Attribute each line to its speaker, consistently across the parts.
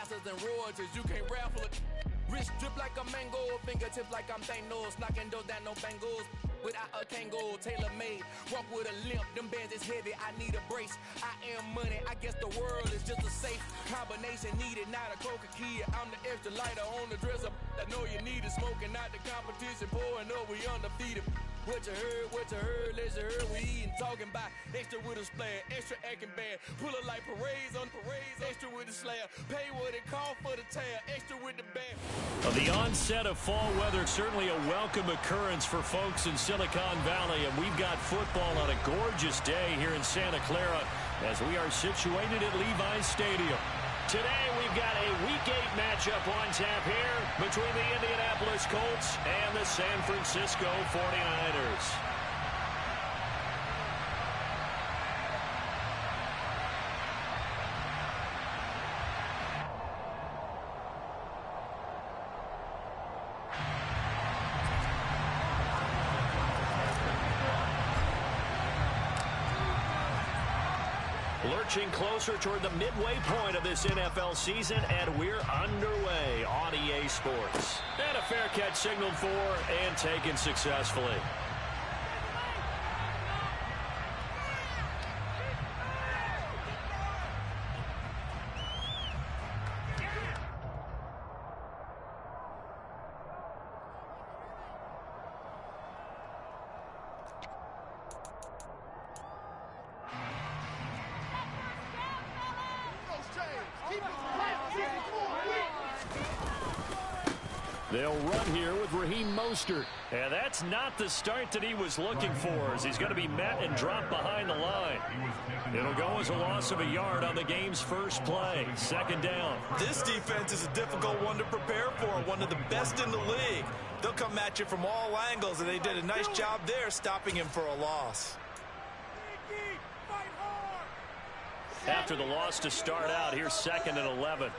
Speaker 1: masters and royalties, you can't raffle it. Wrist drip like a mango, fingertips like I'm Thanos, knocking those down, no bangles. Without a Kango, tailor-made, walk with a limp, them bands is heavy, I need a brace. I am money, I guess the world is just a safe combination needed, not a coca key. I'm the extra lighter on the dresser, I know you need it, smoking out the competition, pouring up, we undefeated. What you heard, let's heard, we eating, talking about extra with a splash, extra acting bad, pull it like parades on parades, extra with the slayer, pay what it cost for the tail, extra with the band.
Speaker 2: The onset of fall weather, certainly a welcome occurrence for folks in Silicon Valley, and we've got football on a gorgeous day here in Santa Clara as we are situated at Levi's Stadium. Today we've got a Week 8 matchup on tap here between the Indianapolis Colts and the San Francisco 49ers. Lurching closer toward the midway point of this NFL season, and we're underway on EA Sports. And a fair catch signaled for and taken successfully. They'll run here with Raheem Mostert. And that's not the start that he was looking for, as he's going to be met and dropped behind the line. It'll go as a loss of a yard on the game's first play. Second down.
Speaker 3: This defense is a difficult one to prepare for, one of the best in the league. They'll come at you from all angles, and they did a nice job there stopping him for a loss.
Speaker 2: After the loss to start out, here's 2nd and 11.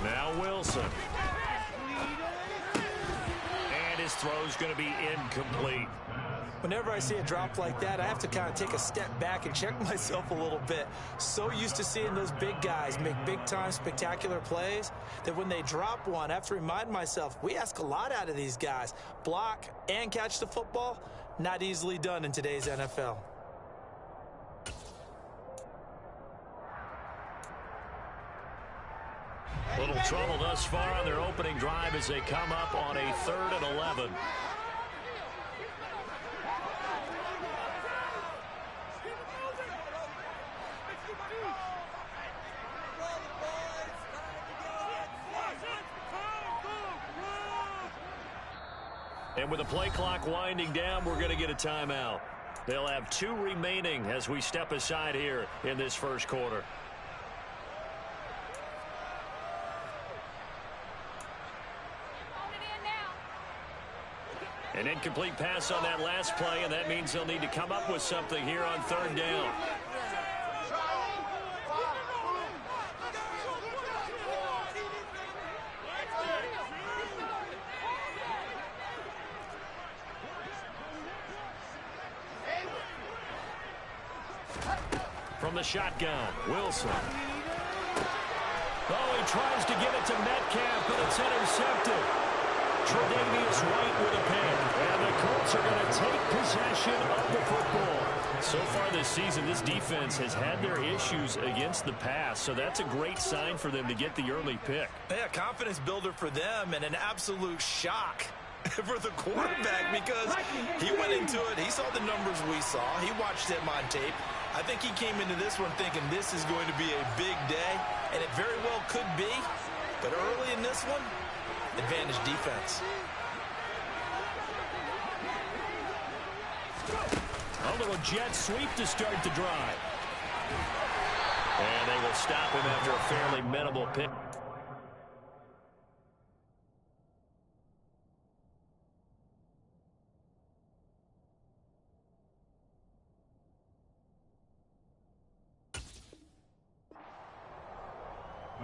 Speaker 2: Now Wilson. And his throw's going to be incomplete.
Speaker 3: Whenever I see a drop like that, I have to kind of take a step back and check myself a little bit. So used to seeing those big guys make big-time spectacular plays that when they drop one, I have to remind myself, we ask a lot out of these guys. Block and catch the football, not easily done in today's NFL.
Speaker 2: Little trouble thus far on their opening drive as they come up on a 3rd and 11. And with the play clock winding down, we're going to get a timeout. They'll have 2 remaining as we step aside here in this first quarter. An incomplete pass on that last play, and that means they'll need to come up with something here on 3rd down. From the shotgun, Wilson. Oh, he tries to get it to Metcalf, but it's intercepted. Tre'Davious White with a pick. And the Colts are going to take possession of the football. So far this season, this defense has had their issues against the pass, so that's a great sign for them to get the early pick.
Speaker 3: Yeah, confidence builder for them and an absolute shock for the quarterback because he went into it. He saw the numbers we saw. He watched them on tape. I think he came into this one thinking this is going to be a big day, and it very well could be. But early in this one, advantage defense.
Speaker 2: A little jet sweep to start the drive. And they will stop him after a fairly minimal pick.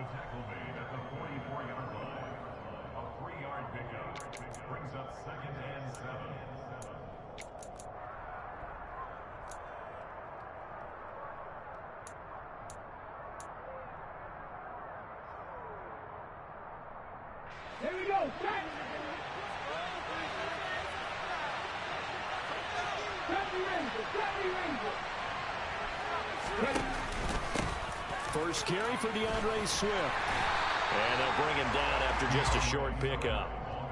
Speaker 4: The tackle made at the 44-yard line. A
Speaker 1: Here we go.
Speaker 2: First carry for DeAndre Swift. And they'll bring him down after just a short pickup.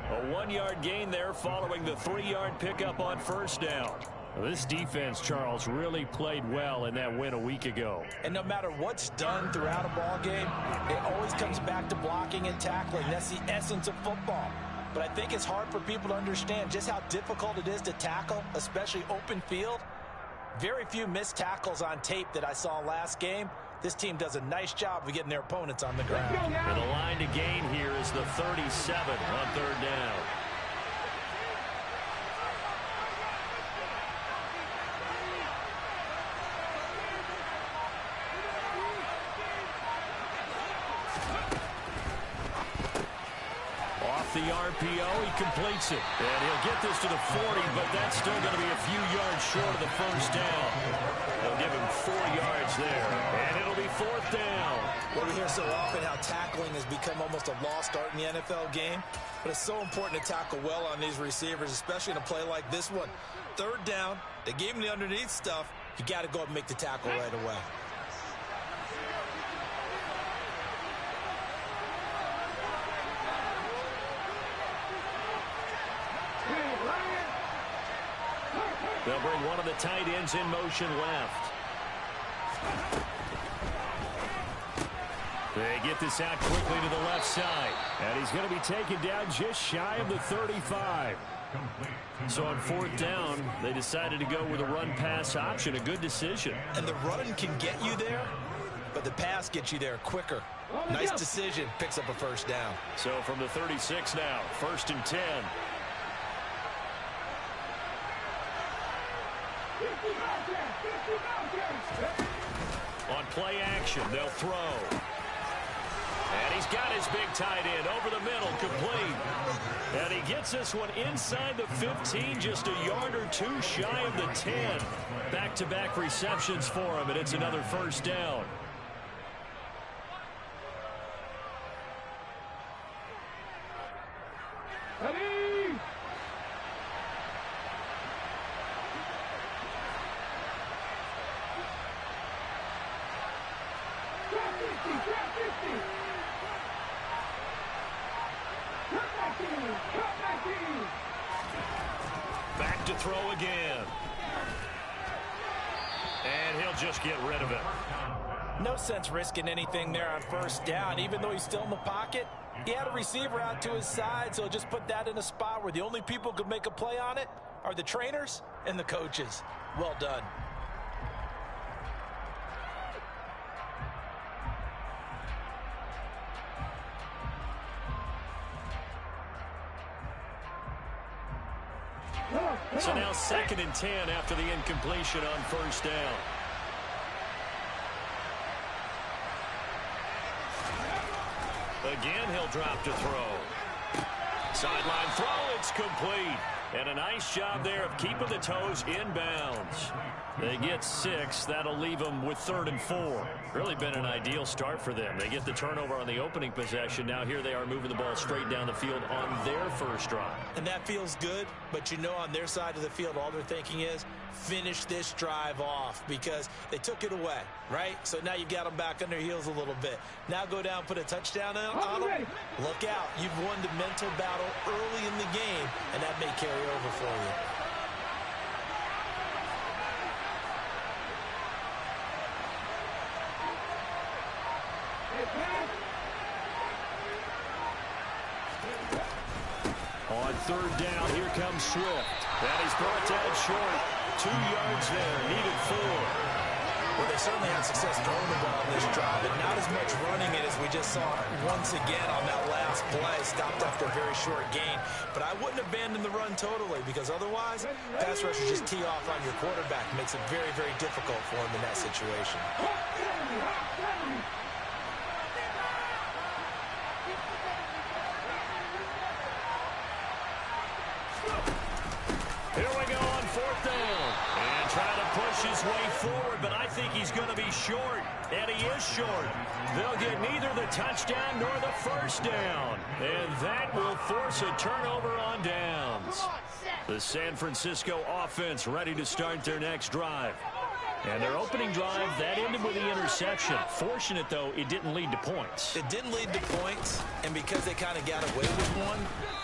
Speaker 2: A 1-yard gain there following the 3-yard pickup on first down. This defense, Charles, really played well in that win a week ago.
Speaker 3: And no matter what's done throughout a ball game, it always comes back to blocking and tackling. That's the essence of football. But I think it's hard for people to understand just how difficult it is to tackle, especially open field. Very few missed tackles on tape that I saw last game. This team does a nice job of getting their opponents on the ground.
Speaker 2: And the line to gain here is the 37 on third down. Off the RPO, he completes it. And he'll get this to the 40, but that's still going to be a few yards short of the first down. They'll give him 4 yards there, and it'll be fourth down.
Speaker 3: Well, we hear so often how tackling has become almost a lost art in the NFL game, but it's so important to tackle well on these receivers, especially in a play like this one. Third down, they gave him the underneath stuff. You got to go up and make the tackle right away.
Speaker 2: They'll bring one of the tight ends in motion left. They get this out quickly to the left side. And he's going to be taken down just shy of the 35. So on fourth down, they decided to go with a run-pass option. A good decision.
Speaker 3: And the run can get you there, but the pass gets you there quicker. Nice decision. Picks up a first down.
Speaker 2: So from the 36 now, 1st and 10. On play action, they'll throw. And he's got his big tight end over the middle, complete. And he gets this one inside the 15, just a yard or two shy of the 10. Back-to-back receptions for him, and it's another first down. Back to throw again. And he'll just get rid of it.
Speaker 3: No sense risking anything there on first down. Even though he's still in the pocket, he had a receiver out to his side, so just put that in a spot where the only people who could make a play on it are the trainers and the coaches. Well done.
Speaker 2: So now 2nd and 10 after the incompletion on first down. Again, he'll drop to throw. Sideline throw, it's complete. And a nice job there of keeping the toes inbounds. They get 6. That'll leave them with 3rd and 4. Really been an ideal start for them. They get the turnover on the opening possession. Now here they are moving the ball straight down the field on their first drive.
Speaker 3: And that feels good, but you know on their side of the field, all they're thinking is finish this drive off because they took it away, right? So now you've got them back on their heels a little bit. Now go down, put a touchdown on them. Look out. You've won the mental battle early in the game, and that may carry over for you.
Speaker 2: On third down, here comes Swift. And he's brought down short. 2 yards there, needed 4.
Speaker 3: Well, they certainly had success throwing the ball in this drive, but not as much running it as we just saw once again on that last play. Stopped after a very short gain. But I wouldn't abandon the run totally because otherwise, pass rushers just tee off on your quarterback. Makes it very, very difficult for him in that situation.
Speaker 2: Here we go on fourth down. And Trying to push his way forward, but I think he's going to be short. And he is short. They'll get neither the touchdown nor the first down. And that will force a turnover on downs. The San Francisco offense ready to start their next drive. And their opening drive, that ended with the interception. Fortunate, though, it didn't lead to points.
Speaker 3: It didn't lead to points, and because they kind of got away with one.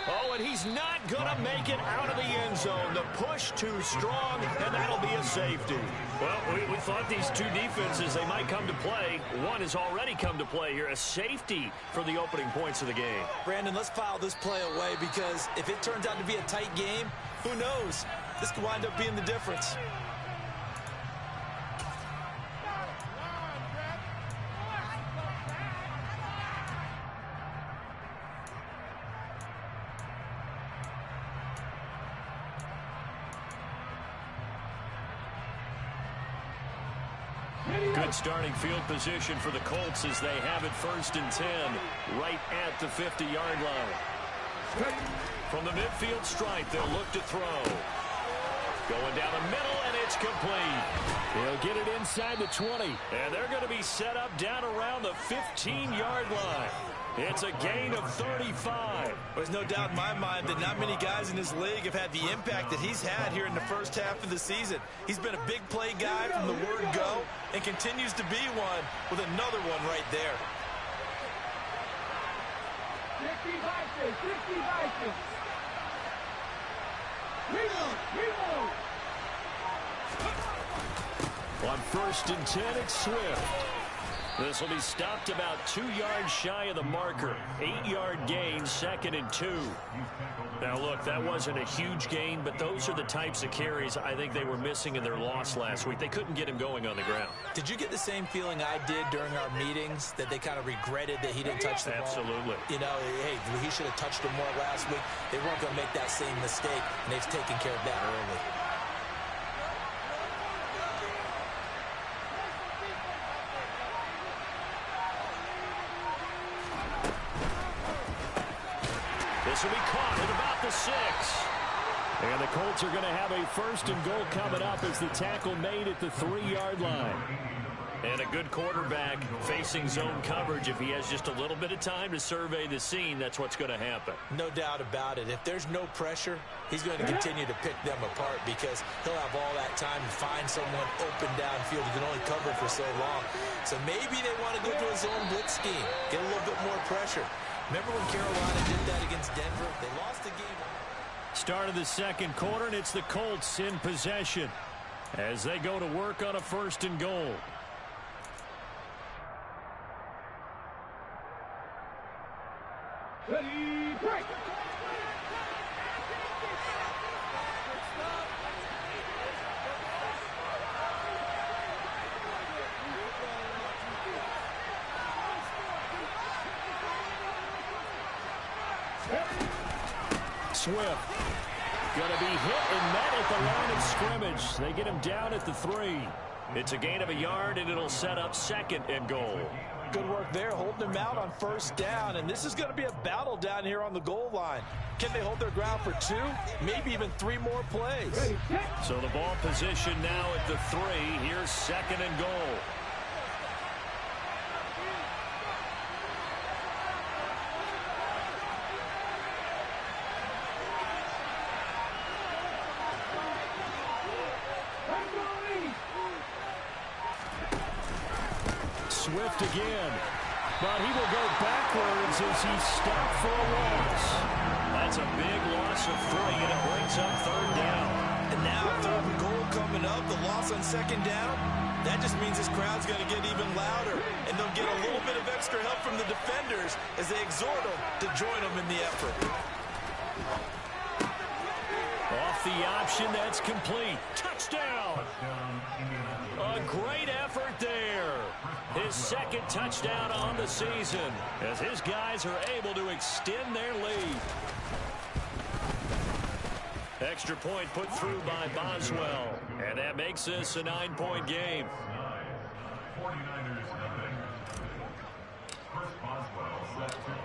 Speaker 2: Oh, and he's not going to make it out of the end zone. The push too strong, and that'll be a safety. Well, we thought these two defenses, they might come to play. One has already come to play here, a safety for the opening points of the game.
Speaker 3: Brandon, let's file this play away because if it turns out to be a tight game, who knows? This could wind up being the difference.
Speaker 2: Good starting field position for the Colts as they have it 1st and 10 right at the 50-yard line. From the midfield stripe, they'll look to throw. Going down the middle, and it's complete. They'll get it inside the 20, and they're going to be set up down around the 15-yard line. It's a gain of 35.
Speaker 3: There's no doubt in my mind that not many guys in this league have had the impact that he's had here in the first half of the season. He's been a big play guy from the word go and continues to be one with another one right there.
Speaker 4: 60 Vikings.
Speaker 2: On 1st and 10, it's Swift. This will be stopped about 2 yards shy of the marker. 8-yard gain, 2nd and 2. Now, look, that wasn't a huge gain, but those are the types of carries I think they were missing in their loss last week. They couldn't get him going on the ground.
Speaker 3: Did you get the same feeling I did during our meetings, that they kind of regretted that he didn't touch the ball?
Speaker 2: Absolutely.
Speaker 3: You know, hey, he should have touched him more last week. They weren't going to make that same mistake, and they've taken care of that early.
Speaker 2: This will be caught at about the 6. And the Colts are going to have a 1st and goal coming up as the tackle made at the 3-yard line. And a good quarterback facing zone coverage. If he has just a little bit of time to survey the scene, that's what's going to happen.
Speaker 3: No doubt about it. If there's no pressure, he's going to continue to pick them apart because he'll have all that time to find someone open downfield who can only cover for so long. So maybe they want to go to a zone blitz scheme, get a little bit more pressure. Remember when Carolina did that against Denver? They lost the game.
Speaker 2: Start of the 2nd quarter, and it's the Colts in possession as they go to work on a 1st and goal.
Speaker 4: Ready, break!
Speaker 2: Swift going to be hit and met at the line of scrimmage. They get him down at the 3. It's a gain of a yard, and it'll set up 2nd and goal.
Speaker 3: Good work there, holding him out on 1st down, and this is going to be a battle down here on the goal line. Can they hold their ground for 2, maybe even 3 more plays?
Speaker 2: So the ball position now at the 3. Here's 2nd and goal. Swift again, but he will go backwards as he's stopped for a loss. That's a big loss of 3, and it brings up 3rd down.
Speaker 3: And now 3rd and goal coming up, the loss on 2nd down. That just means this crowd's going to get even louder, and they'll get a little bit of extra help from the defenders as they exhort them to join them in the effort.
Speaker 2: Off the option, that's complete. Touchdown! A great effort there. His 2nd touchdown on the season as his guys are able to extend their lead. Extra point put through by Boswell, and that makes this a 9-point game.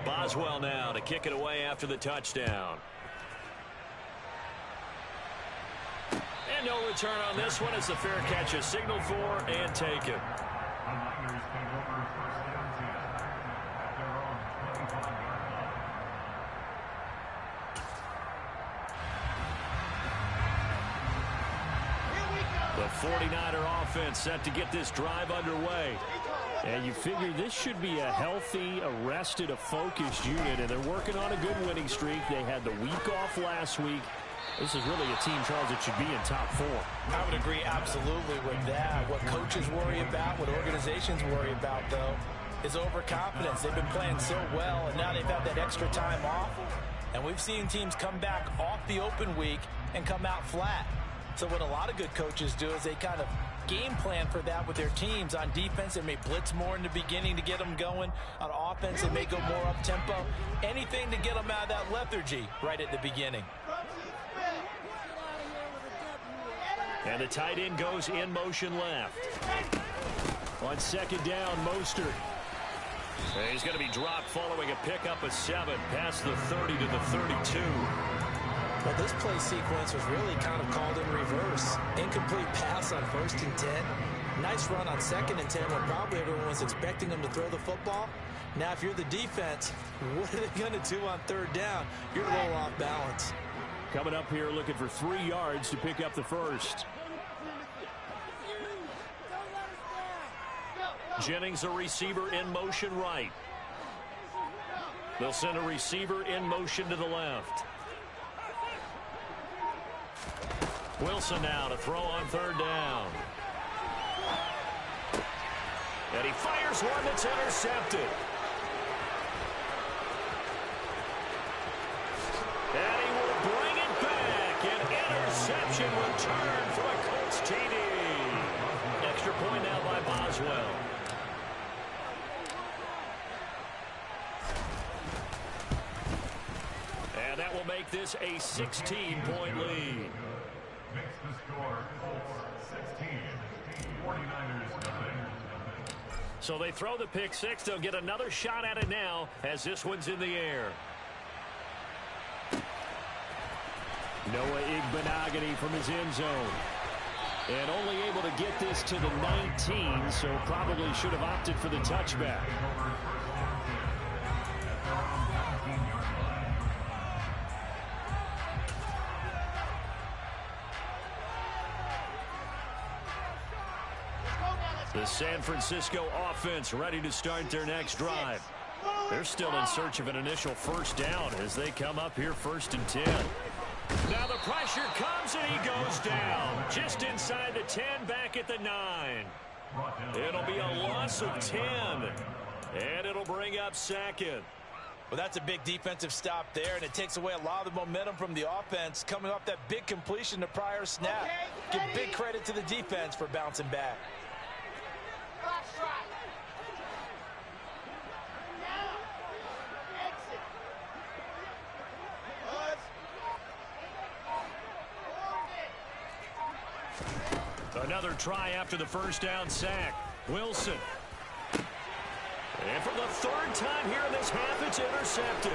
Speaker 2: Boswell now to kick it away after the touchdown. And no return on this one as the fair catch is signaled for and taken. The 49er offense set to get this drive underway. And you figure this should be a healthy, arrested, a focused unit, and they're working on a good winning streak. They had the week off last week. This is really a team, Charles, that should be in top 4.
Speaker 3: I would agree absolutely with that. What coaches worry about, what organizations worry about, though, is overconfidence. They've been playing so well, and now they've had that extra time off. And we've seen teams come back off the open week and come out flat. So what a lot of good coaches do is they kind of game plan for that with their teams. On defense, they may blitz more in the beginning to get them going. On offense, they may go more up-tempo. Anything to get them out of that lethargy right at the beginning.
Speaker 2: And the tight end goes in motion left. On second down, Mostert. He's going to be dropped following a pickup of 7 past the 30 to the 32.
Speaker 3: Well, this play sequence was really kind of called in reverse. Incomplete pass on 1st and 10. Nice run on 2nd and 10 when probably everyone was expecting them to throw the football. Now, if you're the defense, what are they going to do on 3rd down? You're a little off balance.
Speaker 2: Coming up here looking for 3 yards to pick up the first. Jennings, a receiver in motion right. They'll send a receiver in motion to the left. Wilson now to throw on 3rd down. And he fires one that's intercepted. And he will bring it back. An interception return for a Colts TD. Extra point now by Boswell. And that will make this a 16-point lead.
Speaker 5: Makes the score Colts 16, 49ers 9.
Speaker 2: So they throw the pick 6. They'll get another shot at it now as this one's in the air. Noah Igbenogany from his end zone. And only able to get this to the 19, so probably should have opted for the touchback. The San Francisco offense ready to start their next drive. They're still in search of an initial first down as they come up here 1st and 10. Now the pressure comes and he goes down. Just inside the 10, back at the 9. It'll be a loss of 10. And it'll bring up 2nd.
Speaker 3: Well, that's a big defensive stop there, and it takes away a lot of the momentum from the offense coming off that big completion the prior snap. Give big credit to the defense for bouncing back.
Speaker 2: Another try after the first down sack. Wilson. And for the 3rd time here in this half, it's intercepted.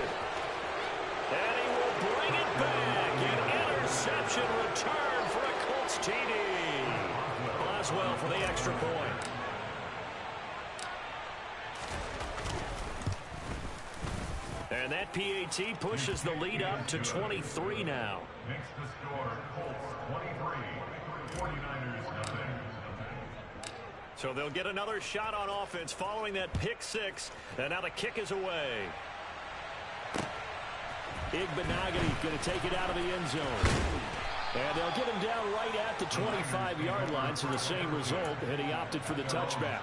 Speaker 2: And he will bring it back. An interception return for a Colts TD. Boswell for the extra point. And that PAT pushes the lead up to 23 now.
Speaker 5: Makes the score Colts 23, 49ers 9.
Speaker 2: So they'll get another shot on offense following that pick 6. And now the kick is away. Igbenogany going to take it out of the end zone. And they'll get him down right at the 25-yard line. So the same result, and he opted for the touchback.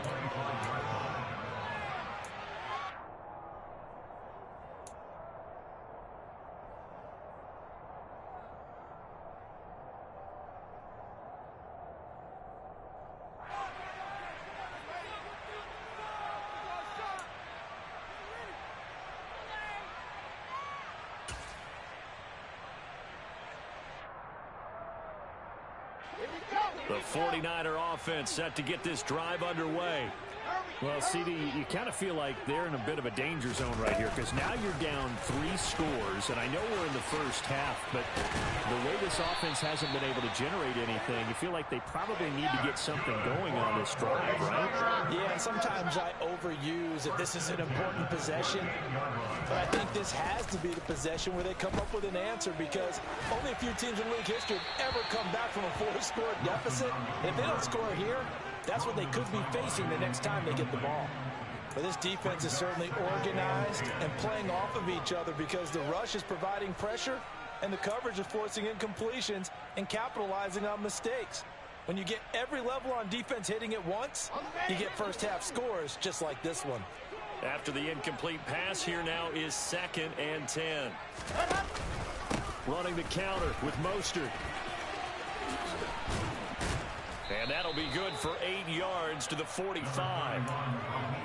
Speaker 2: The 49er offense set to get this drive underway. Well, CD, you kind of feel like they're in a bit of a danger zone right here because now you're down 3 scores, and I know we're in the first half, but the way this offense hasn't been able to generate anything, you feel like they probably need to get something going on this drive, right?
Speaker 3: Yeah, and sometimes I overuse that this is an important possession, but I think this has to be the possession where they come up with an answer because only a few teams in league history have ever come back from a 4-score deficit. And if they don't score here, that's what they could be facing the next time they get the ball. But this defense is certainly organized and playing off of each other because the rush is providing pressure and the coverage is forcing incompletions and capitalizing on mistakes. When you get every level on defense hitting at once, you get first-half scores just like this one.
Speaker 2: After the incomplete pass, here now is 2nd and 10. Running the counter with Mostert. And that'll be good for 8 yards to the 45.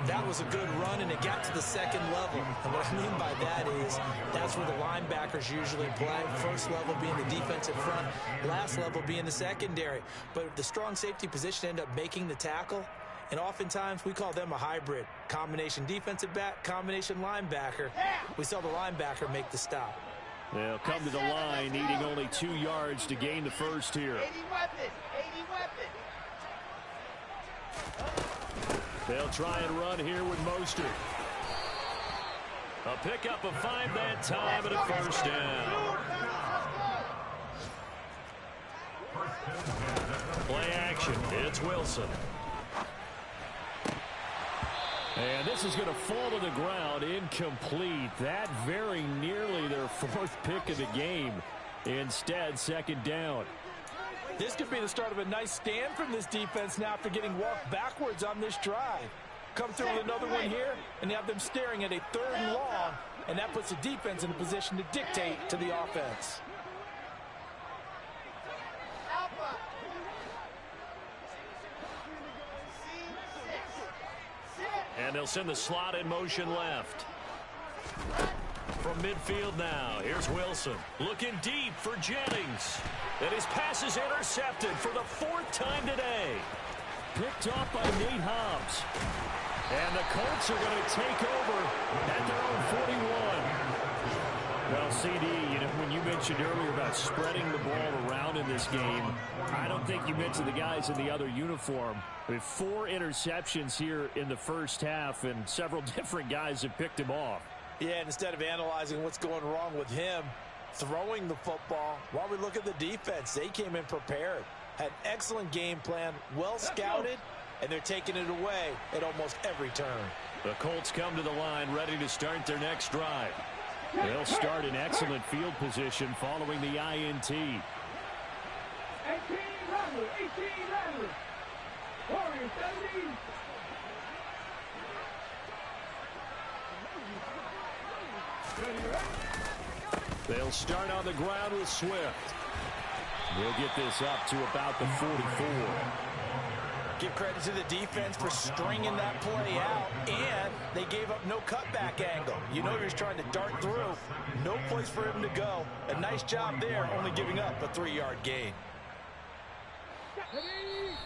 Speaker 3: That was a good run, and it got to the 2nd level. And what I mean by that is that's where the linebackers usually play. First level being the defensive front, last level being the secondary. But the strong safety position ended up making the tackle, and oftentimes we call them a hybrid. Combination defensive back, combination linebacker. We saw the linebacker make the stop.
Speaker 2: They'll come to the line, needing only 2 yards to gain the first here.
Speaker 4: 80 weapons, 80 weapons.
Speaker 2: They'll try and run here with Mostert. A pickup of 5 that time and a first down. Play action. It's Wilson. And this is going to fall to the ground, incomplete. That very nearly their 4th pick of the game. Instead, 2nd down.
Speaker 3: This could be the start of a nice stand from this defense now after getting walked backwards on this drive. Come through with another one here, and have them staring at a 3rd and long, and that puts the defense in a position to dictate to the offense.
Speaker 2: And they'll send the slot in motion left. From midfield now, here's Wilson. Looking deep for Jennings. And his pass is intercepted for the 4th time today. Picked off by Nate Hobbs. And the Colts are going to take over at their own 41. Well, CD, you know, when you mentioned earlier about spreading the ball around in this game, I don't think you mentioned the guys in the other uniform. With 4 interceptions here in the first half, and several different guys have picked him off.
Speaker 3: Yeah, and instead of analyzing what's going wrong with him, throwing the football, while we look at the defense, they came in prepared. Had excellent game plan, well scouted, and they're taking it away at almost every turn.
Speaker 2: The Colts come to the line ready to start their next drive. They'll start in excellent field position following the INT.
Speaker 4: 18 Rattler, 18 Rattler. Warriors 17.
Speaker 2: They'll start on the ground with Swift. We'll get this up to about the 44.
Speaker 3: Give credit to the defense for stringing that play out, and they gave up no cutback angle. You know he was trying to dart through. No place for him to go. A nice job there, only giving up a 3-yard gain.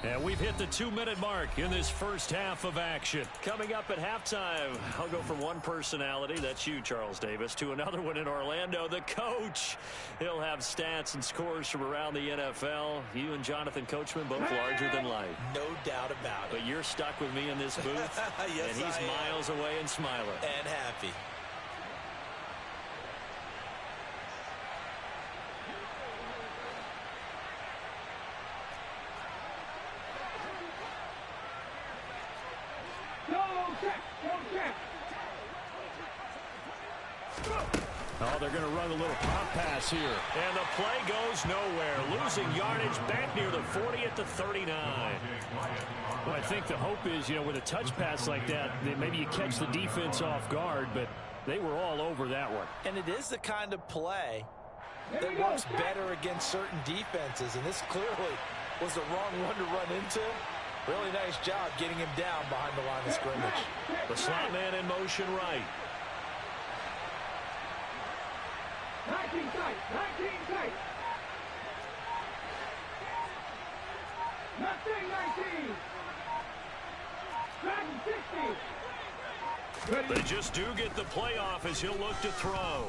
Speaker 2: And we've hit the 2-minute mark in this first half of action. Coming up at halftime, I'll go from one personality, that's you, Charles Davis, to another one in Orlando, the coach. He'll have stats and scores from around the NFL. You and Jonathan Coachman, both larger than life.
Speaker 3: No doubt about it.
Speaker 2: But you're stuck with me in this booth,
Speaker 3: Yes,
Speaker 2: and he's miles away and smiling.
Speaker 3: And happy.
Speaker 2: Oh, they're going to run a little pop pass here. And the play goes nowhere. Losing yardage back near the 40 at the 39. Well, I think the hope is, you know, with a touch pass like that, maybe you catch the defense off guard, but they were all over that one.
Speaker 3: And it is the kind of play that works better against certain defenses, and this clearly was the wrong one to run into. Really nice job getting him down behind the line of scrimmage.
Speaker 2: The slot man in motion right.
Speaker 4: 19 tight, 19 tight. Nothing 19.
Speaker 2: They just do get the playoff as he'll look to throw.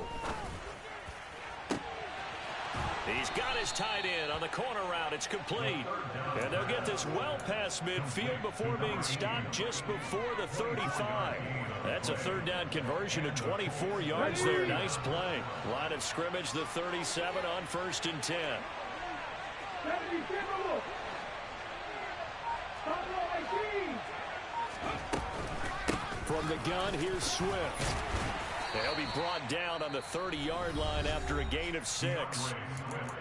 Speaker 2: He's got his tight end on the corner route. It's complete. And they'll get this well past midfield before being stopped just before the 35. That's a third down conversion of 24 yards there. Nice play. Line of scrimmage, the 37 on 1st and 10. From the gun, here's Swift. They'll be brought down on the 30-yard line after a gain of 6.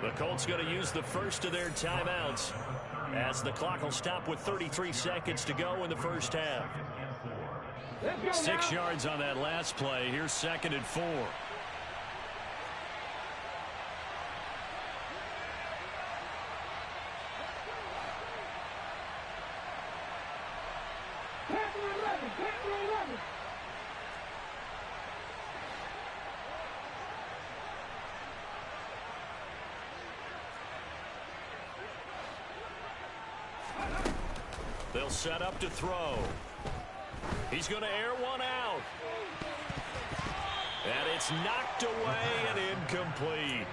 Speaker 2: The Colts going to use the first of their timeouts as the clock will stop with 33 seconds to go in the first half. 6 yards on that last play. Here's 2nd and 4. They'll set up to throw. He's going to air one out. And it's knocked away and incomplete.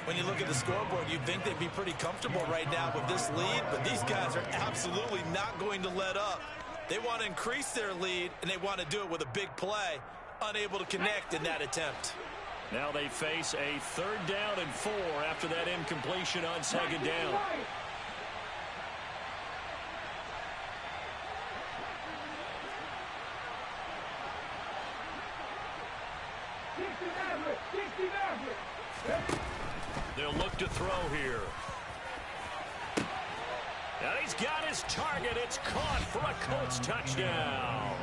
Speaker 3: When you look at the scoreboard, you'd think they'd be pretty comfortable right now with this lead, but these guys are absolutely not going to let up. They want to increase their lead, and they want to do it with a big play. Unable to connect in that attempt.
Speaker 2: Now they face a 3rd down and 4 after that incompletion on 2nd down. They'll look to throw here. And he's got his target. It's caught for a Colts touchdown.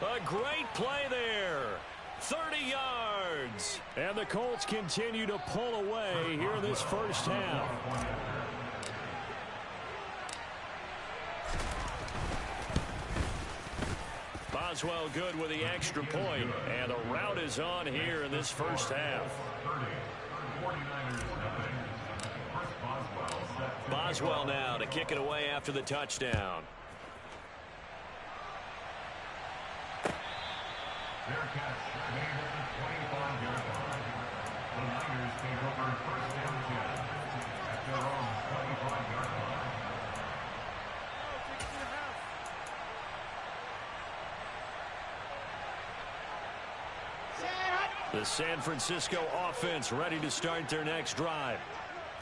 Speaker 2: A great play there. 30 yards. And the Colts continue to pull away here in this first half. Boswell good with the extra point, and the route is on here in this first half. Boswell now to kick it away after the touchdown.
Speaker 5: Fair catch made at the 25-yard line. The Niners take over 1st and 10 at their own 25-yard line.
Speaker 2: The San Francisco offense ready to start their next drive.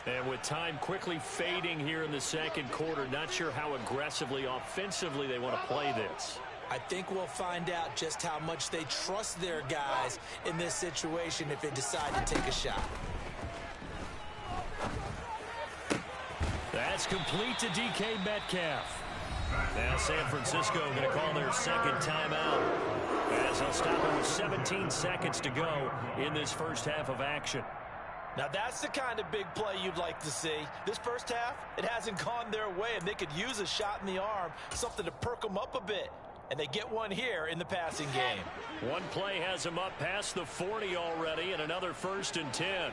Speaker 2: And with time quickly fading here in the 2nd quarter, not sure how aggressively, offensively they want to play this.
Speaker 3: I think we'll find out just how much they trust their guys in this situation if they decide to take a shot.
Speaker 2: That's complete to DK Metcalf. Now San Francisco going to call their 2nd timeout as they'll stop it with 17 seconds to go in this first half of action.
Speaker 3: Now that's the kind of big play you'd like to see. This first half, it hasn't gone their way, and they could use a shot in the arm, something to perk them up a bit. And they get one here in the passing game.
Speaker 2: One play has them up past the 40 already, and another 1st and 10.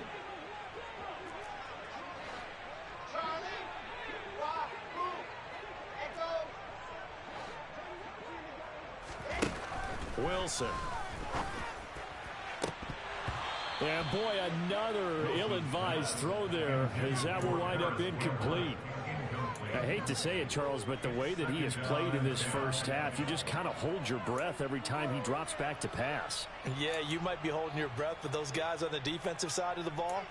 Speaker 2: Wilson. And boy, another ill-advised throw there as that will wind up incomplete. I hate to say it, Charles, but the way that he has played in this first half, you just kind of hold your breath every time he drops back to pass.
Speaker 3: Yeah, you might be holding your breath, but those guys on the defensive side of the ball,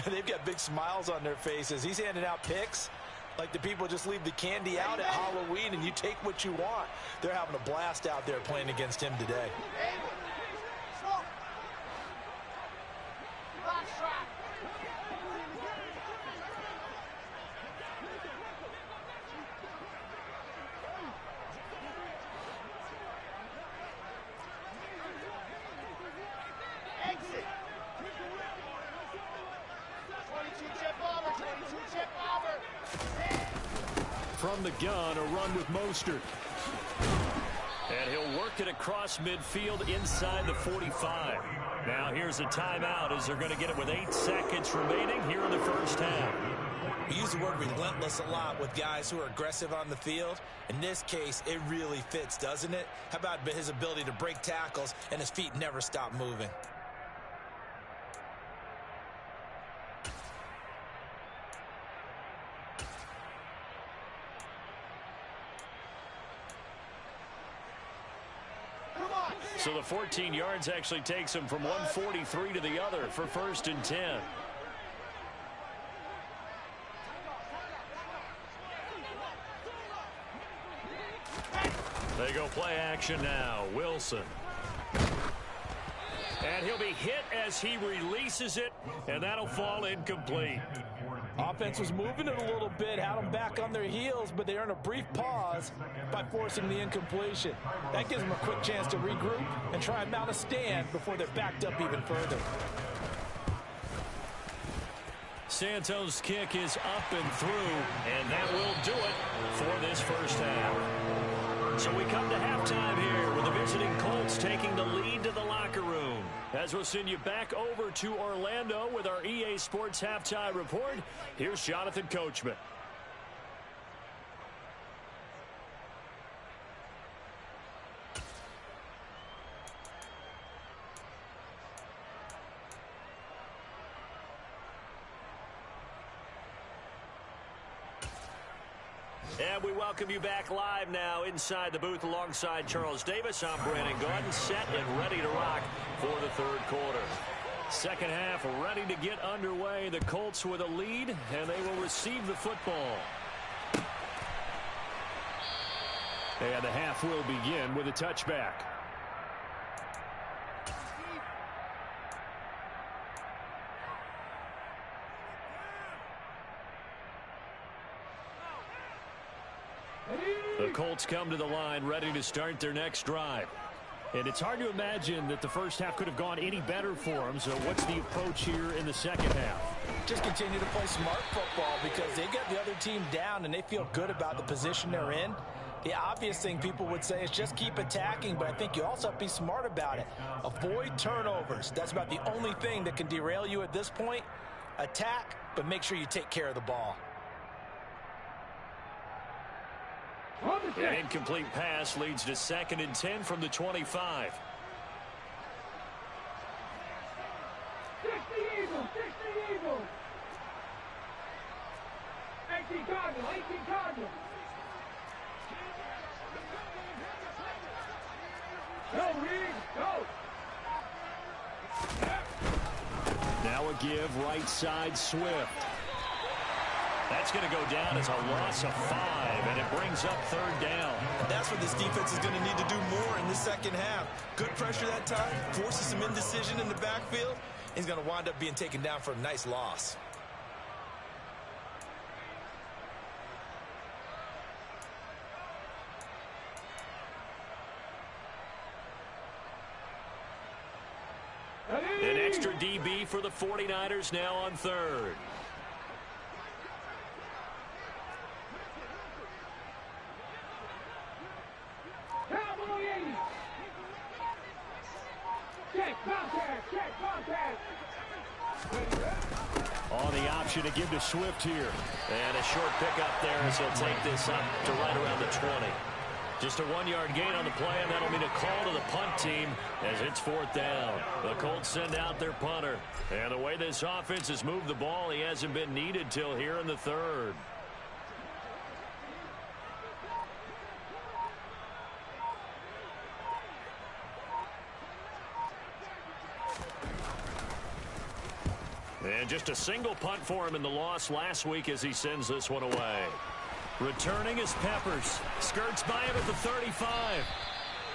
Speaker 3: they've got big smiles on their faces. He's handing out picks like the people just leave the candy out at Halloween and you take what you want. They're having a blast out there playing against him today.
Speaker 2: From the gun, a run with Mostert. And he'll work it across midfield inside the 45. Now here's a timeout as they're going to get it with 8 seconds remaining here in the first half.
Speaker 3: We use the word relentless a lot with guys who are aggressive on the field. In this case, it really fits, doesn't it? How about his ability to break tackles and his feet never stop moving?
Speaker 2: So the 14 yards actually takes him from 143 to the other for 1st and 10. They go play action now. Wilson. And he'll be hit as he releases it, and that'll fall incomplete.
Speaker 3: Offense was moving it a little bit, had them back on their heels, but they earned a brief pause by forcing the incompletion. That gives them a quick chance to regroup and try and mount a stand before they're backed up even further.
Speaker 2: Santos' kick is up and through, and that will do it for this first half. So we come to halftime here with the visiting Colts taking the lead to the locker room. As we'll send you back over to Orlando with our EA Sports Halftime Report, here's Jonathan Coachman. And we welcome you back live now inside the booth alongside Charles Davis. I'm Brandon Gaudin, set and ready to rock for the third quarter. Second half ready to get underway. The Colts with a lead, and they will receive the football. And the half will begin with a touchback. The Colts come to the line ready to start their next drive. And it's hard to imagine that the first half could have gone any better for them. So what's the approach here in the second half?
Speaker 3: Just continue to play smart football because they get the other team down and they feel good about the position they're in. The obvious thing people would say is just keep attacking, but I think you also have to be smart about it. Avoid turnovers. That's about the only thing that can derail you at this point. Attack, but make sure you take care of the ball.
Speaker 2: An incomplete pass leads to 2nd and 10 from the 25.
Speaker 4: 60 Eagles, 60 Eagles. 18 Cardinals, 18 Cardinals. Go, Reed, go.
Speaker 2: Now a give right side Swift. That's going to go down as a loss of 5, and it brings up 3rd down.
Speaker 3: That's what this defense is going to need to do more in the second half. Good pressure that time, forces some indecision in the backfield. He's going to wind up being taken down for a nice loss.
Speaker 2: An extra DB for the 49ers now on 3rd. On the option to give to Swift here. And a short pickup there as he'll take this up to right around the 20. Just a 1-yard gain on the play, and that'll mean a call to the punt team as it's 4th down. The Colts send out their punter. And the way this offense has moved the ball, he hasn't been needed till here in the 3rd. And just a single punt for him in the loss last week as he sends this one away. Returning is Peppers. Skirts by him at the 35.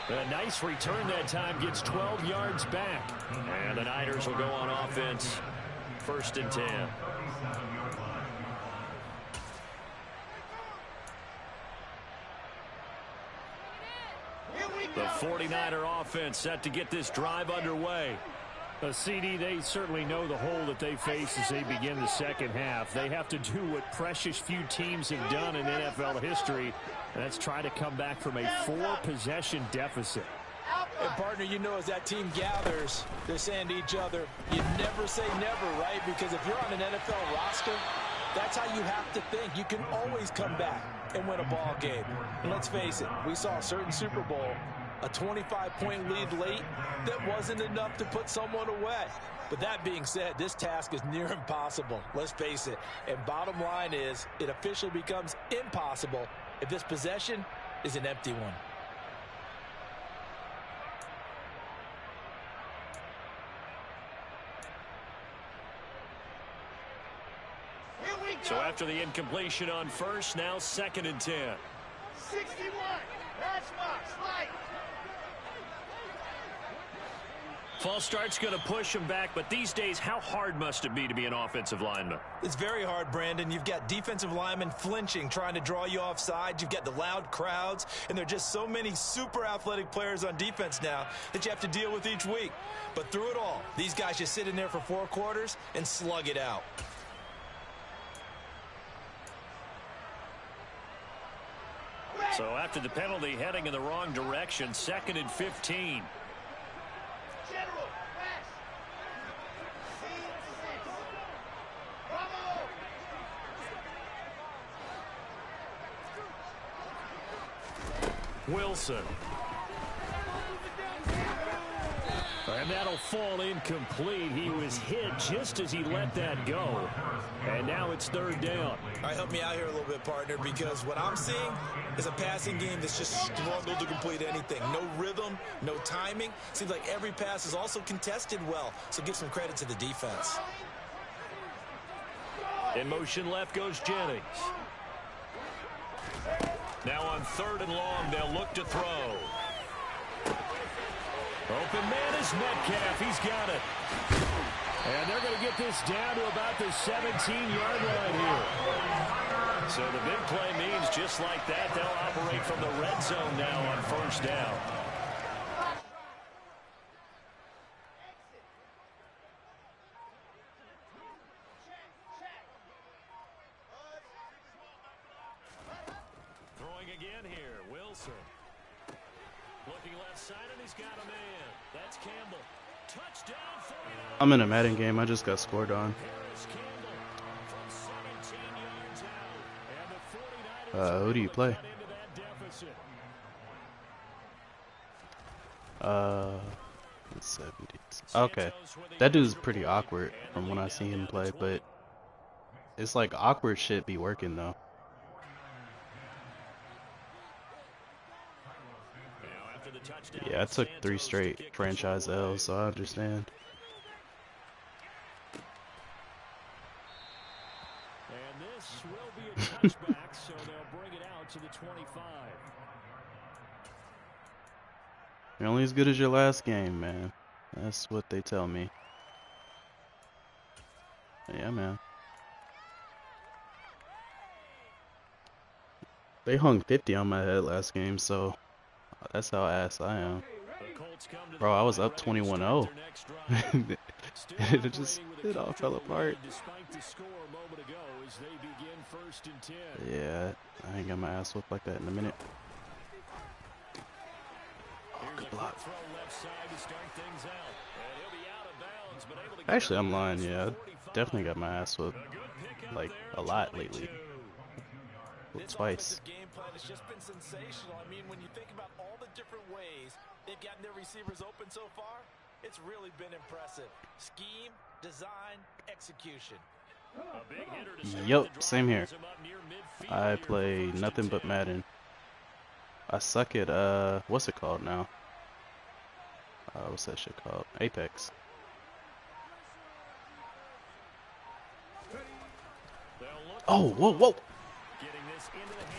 Speaker 2: A nice return that time. Gets 12 yards back. And the Niners will go on offense. 1st and 10. The 49er offense set to get this drive underway. CD, they certainly know the hole that they face as they begin the second half. They have to do what precious few teams have done in NFL history, and that's try to come back from a 4-possession deficit.
Speaker 3: And partner, you know, as that team gathers, they're saying to each other, you never say never, right? Because if you're on an NFL roster, That's how you have to think. You can always come back and win a ball game. And let's face it, we saw a certain Super Bowl, a 25-point lead late that wasn't enough to put someone away. But that being said, this task is near impossible. Let's face it. And bottom line is, it officially becomes impossible if this possession is an empty one.
Speaker 2: So after the incompletion on first, now 2nd and 10.
Speaker 6: 61. That's box. Light.
Speaker 2: False start's going to push him back, but these days, how hard must it be to be an offensive lineman?
Speaker 3: It's very hard, Brandon. You've got defensive linemen flinching, trying to draw you offside. You've got the loud crowds, and there are just so many super athletic players on defense now that you have to deal with each week. But through it all, these guys just sit in there for 4 quarters and slug it out.
Speaker 2: So after the penalty, heading in the wrong direction, 2nd and 15.
Speaker 6: General. Pass. C6. Bravo.
Speaker 2: Wilson. And that'll fall incomplete. He was hit just as he let that go. And now it's 3rd down.
Speaker 3: All right, help me out here a little bit, partner, because what I'm seeing is a passing game that's just struggled to complete anything. No rhythm, no timing. Seems like every pass is also contested well, so give some credit to the defense.
Speaker 2: In motion left goes Jennings. Now on 3rd and long, they'll look to throw. Open man is Metcalf. He's got it. And they're going to get this down to about the 17-yard line here. So the big play means just like that, they'll operate from the red zone now on 1st down. Throwing again here, Wilson. Looking left side, and he's got a man. That's Campbell. Touchdown, 49.
Speaker 7: I'm in a Madden game. I just got scored on. Who do you play? It's 70s. Okay. That dude's pretty awkward from when I see him play, but it's like awkward shit be working though. Yeah, I took 3 straight franchise L's, so I understand.
Speaker 2: And this will be a touchback, so they'll bring it out to the 25.
Speaker 7: You're only as good as your last game, man. That's what they tell me. Yeah, man. They hung 50 on my head last game, so that's how ass I am. Bro, I was up 21-0. It all fell apart. Yeah, I ain't got my ass whooped like that in a minute. Oh, good block. Actually, I'm lying. Yeah, I definitely got my ass whooped like a lot lately. Twice.
Speaker 3: This game plan has just been sensational. I mean, when you think about all the different ways they've gotten their receivers open so far, it's really been impressive. Scheme, design, execution.
Speaker 7: Yup, same here. I play nothing but Madden. I suck at what's it called now? What's that shit called? Apex. Oh, whoa, whoa!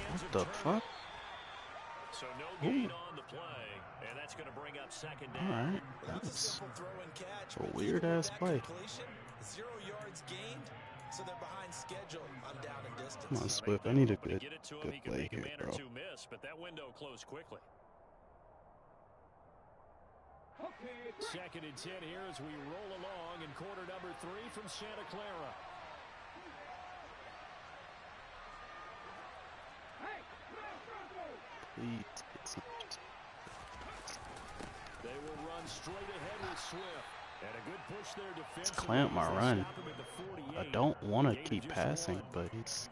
Speaker 7: What the fuck?
Speaker 2: So no gain on the play, and that's going to bring up 2nd down.
Speaker 7: All right, that's a weird ass play.
Speaker 3: 0 yards gained, so they're behind schedule. I'm down in distance.
Speaker 7: Come on, Swift. I need a good
Speaker 2: He can
Speaker 7: play
Speaker 2: make a
Speaker 7: here,
Speaker 2: man or
Speaker 7: bro.
Speaker 2: 2 miss, but that window closed quickly. 2nd and 10 here as we roll along in quarter number 3 from Santa Clara.
Speaker 7: Please get some.
Speaker 2: They will run straight ahead with Swift. And a good push there defensively.
Speaker 7: Clamp my run. I don't want to keep passing, but he's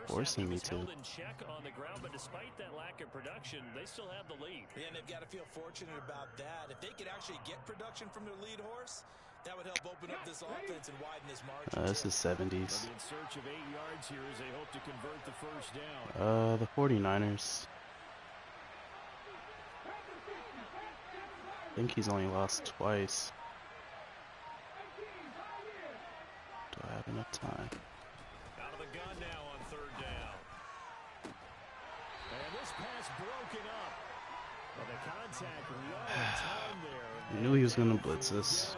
Speaker 7: forcing me to.
Speaker 2: Held in check on the ground, but despite that lack of production, they still have the lead.
Speaker 3: Yeah, and they've got to feel fortunate about that. If they could actually get production from their lead horse, that would help open up this offense and widen this margin.
Speaker 7: This is 70s.
Speaker 2: They'll be in search of 8 yards here as they hope to convert the first down.
Speaker 7: The 49ers. I think he's only lost twice. Do I have enough time?
Speaker 2: Out of the gun now on 3rd down. And this pass broken up. Well, the contact well in time there.
Speaker 7: I knew he was going to blitz this.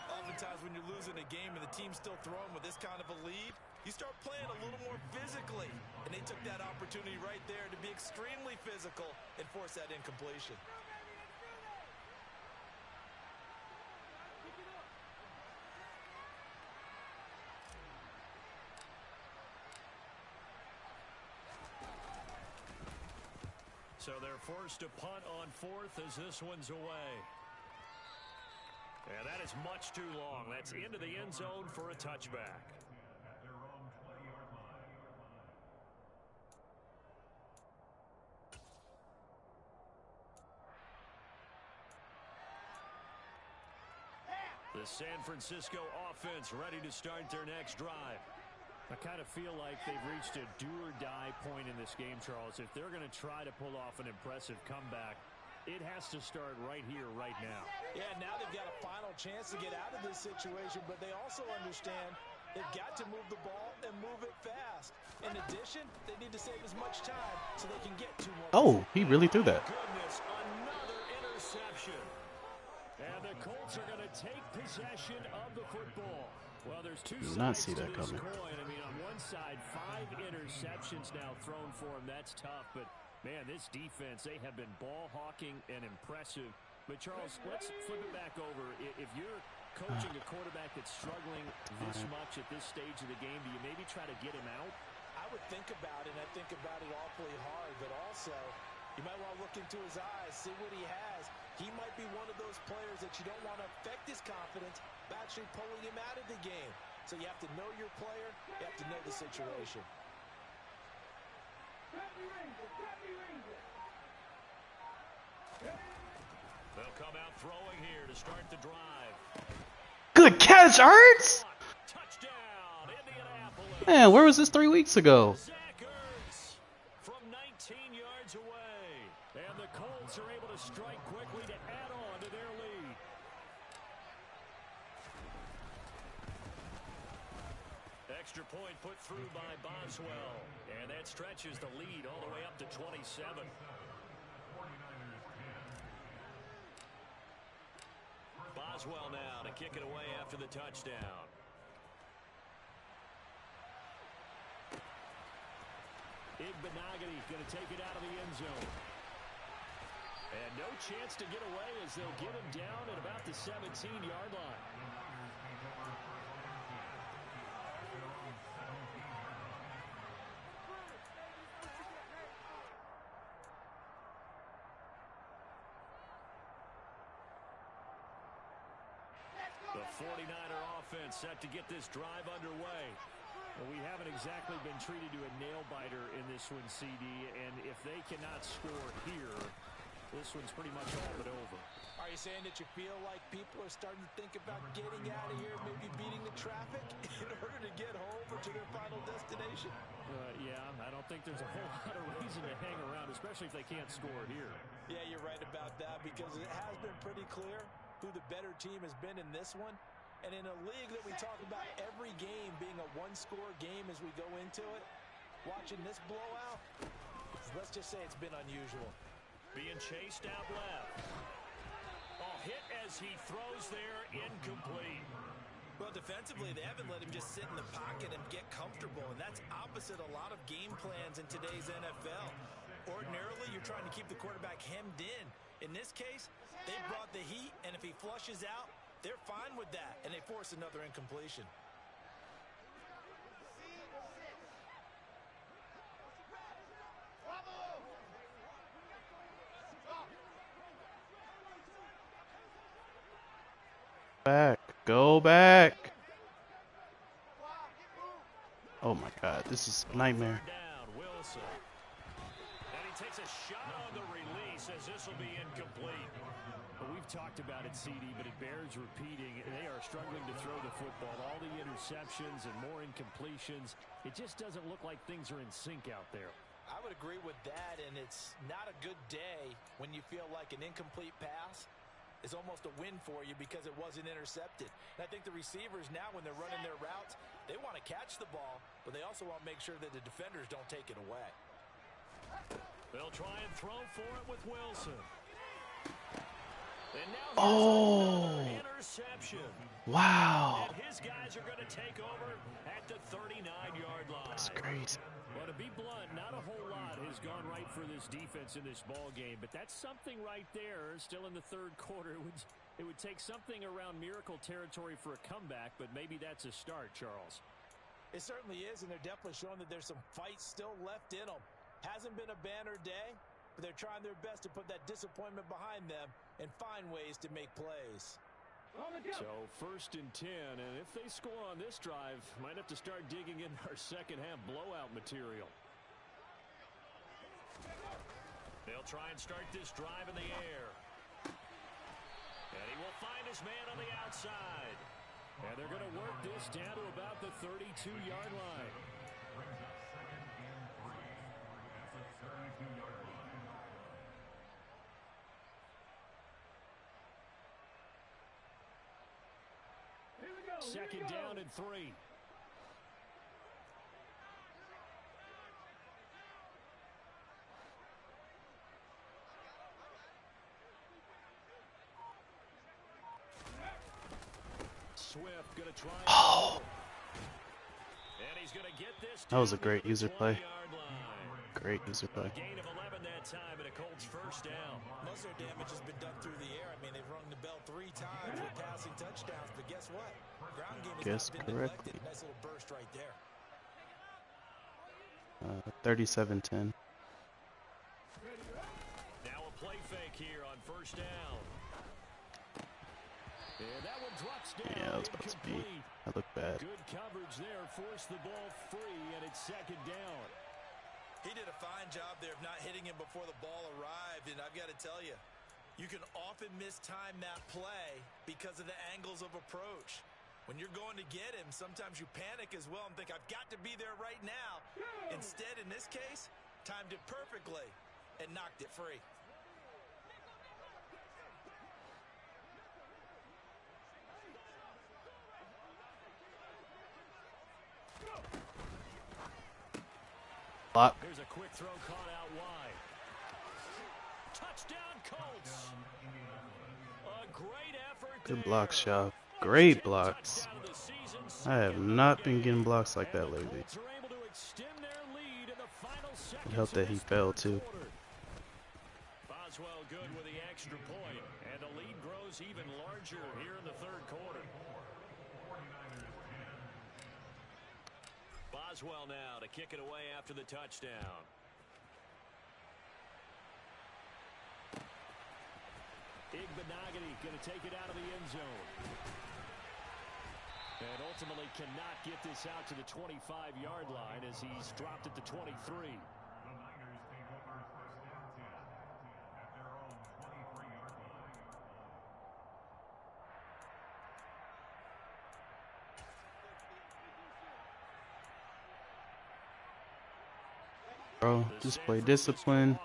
Speaker 3: Oftentimes when you're losing a game and the team's still throwing with this kind of a lead, you start playing a little more physically. And they took that opportunity right there to be extremely physical and force that incompletion.
Speaker 2: So they're forced to punt on 4th as this one's away. And that is much too long. That's into the end zone for a touchback.
Speaker 5: At their own 20-yard line.
Speaker 2: The San Francisco offense ready to start their next drive. I kind of feel like they've reached a do-or-die point in this game, Charles. If they're going to try to pull off an impressive comeback, it has to start right here, right now.
Speaker 3: Yeah, now they've got a final chance to get out of this situation, but they also understand they've got to move the ball and move it fast. In addition, they need to save as much time so they can get 2 more.
Speaker 7: Oh, he really threw that.
Speaker 2: Goodness, another interception. And the Colts are going to take possession of the football. Well, there's 2
Speaker 7: Did not
Speaker 2: sides
Speaker 7: see
Speaker 2: to
Speaker 7: that
Speaker 2: this
Speaker 7: coming.
Speaker 2: coin. I mean, on one side, 5 interceptions now thrown for him. That's tough, but man, this defense, they have been ball hawking and impressive. But Charles, let's flip it back over. If you're coaching a quarterback that's struggling this much at this stage of the game, do you maybe try to get him out?
Speaker 3: I would think about it, and I think about it awfully hard, but also you might want to look into his eyes, see what he has. He might be one of those players that you don't want to affect his confidence by actually pulling him out of the game. So you have to know your player. You have to know the situation.
Speaker 2: They'll come out throwing here to start the drive.
Speaker 7: Good catch, Ertz!
Speaker 2: Touchdown, Indianapolis.
Speaker 7: Man, where was this 3 weeks ago?
Speaker 2: Zach Ertz from 19 yards away. And the Colts are able to strike quickly to add on to their lead. Extra point put through by Boswell. And that stretches the lead all the way up to 27. Boswell now to kick it away after the touchdown. Igbenogany going to take it out of the end zone. And no chance to get away as they'll get him down at about the 17-yard line. The 49er offense set to get this drive underway. Well, we haven't exactly been treated to a nail-biter in this one, CD, and if they cannot score here, this one's pretty much all but over.
Speaker 3: Are you saying that you feel like people are starting to think about getting out of here, maybe beating the traffic in order to get home or to their final destination?
Speaker 2: Yeah, I don't think there's a whole lot of reason to hang around, especially if they can't score here.
Speaker 3: Yeah, you're right about that because it has been pretty clear who the better team has been in this one. And in a league that we talk about every game being a one-score game as we go into it, watching this blowout, let's just say it's been unusual.
Speaker 2: Being chased out left. Oh, hit as he throws there, incomplete.
Speaker 3: Well, defensively, they haven't let him just sit in the pocket and get comfortable, and that's opposite a lot of game plans in today's NFL. Ordinarily, you're trying to keep the quarterback hemmed in. In this case, they brought the heat, and if he flushes out, they're fine with that, and they force another incompletion.
Speaker 7: Back. Go back. Oh my God, this is a nightmare.
Speaker 2: Down, Wilson. And he takes a shot on the release as this will be incomplete. Well, we've talked about it, CD, but it bears repeating. They are struggling to throw the football. All the interceptions and more incompletions. It just doesn't look like things are in sync out there.
Speaker 3: I would agree with that, and it's not a good day when you feel like an incomplete pass is almost a win for you because it wasn't intercepted. And I think the receivers now, when they're running their routes, they want to catch the ball, but they also want to make sure that the defenders don't take it away.
Speaker 2: They'll try and throw for it with Wilson. And now
Speaker 7: Oh,
Speaker 2: interception.
Speaker 7: wow.
Speaker 2: And his guys are going to take over at the 39-yard line.
Speaker 7: That's crazy.
Speaker 2: Well, to be blunt, not a whole lot has gone right for this defense in this ball game, but that's something right there. Still in the third quarter, it would take something around miracle territory for a comeback, but maybe that's a start, Charles.
Speaker 3: It certainly is, and they're definitely showing that there's some fight still left in them. Hasn't been a banner day, but they're trying their best to put that disappointment behind them and find ways to make plays.
Speaker 2: So 1st and 10, and if they score on this drive, might have to start digging in our second half blowout material. They'll try and start this drive in the air. And he will find his man on the outside. And they're going to work this down to about the 32-yard line.
Speaker 5: Brings up 2nd and 3 at the 32-yard line.
Speaker 2: Second down and 3. Swift going to try.
Speaker 7: Oh,
Speaker 2: And he's going to get this.
Speaker 7: that was a great user play. Great user play.
Speaker 2: Gain of 11 that time, and a Colts first down.
Speaker 3: Most of their damage has been done through the air. I mean, they've rung the bell 3 times with passing touchdowns, but guess what? Ground game has not been neglected. Nice little burst right there.
Speaker 7: 37-10.
Speaker 2: Now a play fake here on first down. And that one drops down.
Speaker 7: Yeah, that was about to be.
Speaker 2: Incomplete.
Speaker 7: That looked bad.
Speaker 2: Good coverage there. Forced the ball free, and it's second down.
Speaker 3: He did a fine job there of not hitting him before the ball arrived, and I've got to tell you, you can often mistime that play because of the angles of approach. When you're going to get him, sometimes you panic as well and think, I've got to be there right now. Instead, in this case, timed it perfectly and knocked it free.
Speaker 7: Block.
Speaker 2: Here's a quick throw caught out wide. Touchdown Colts. A great effort.
Speaker 7: Good blocks, Shaw. Great blocks. I have not been getting blocks like that lately. It helped that he fell too.
Speaker 2: Boswell good with the extra point, and the lead grows even larger here in the third quarter. Boswell now to kick it away after the touchdown. Igbenogany going to take it out of the end zone. And ultimately cannot get this out to the 25-yard line as he's dropped at the 23.
Speaker 5: The Niners take over 1st and 10 at their own 23-yard line.
Speaker 7: Bro, just play discipline.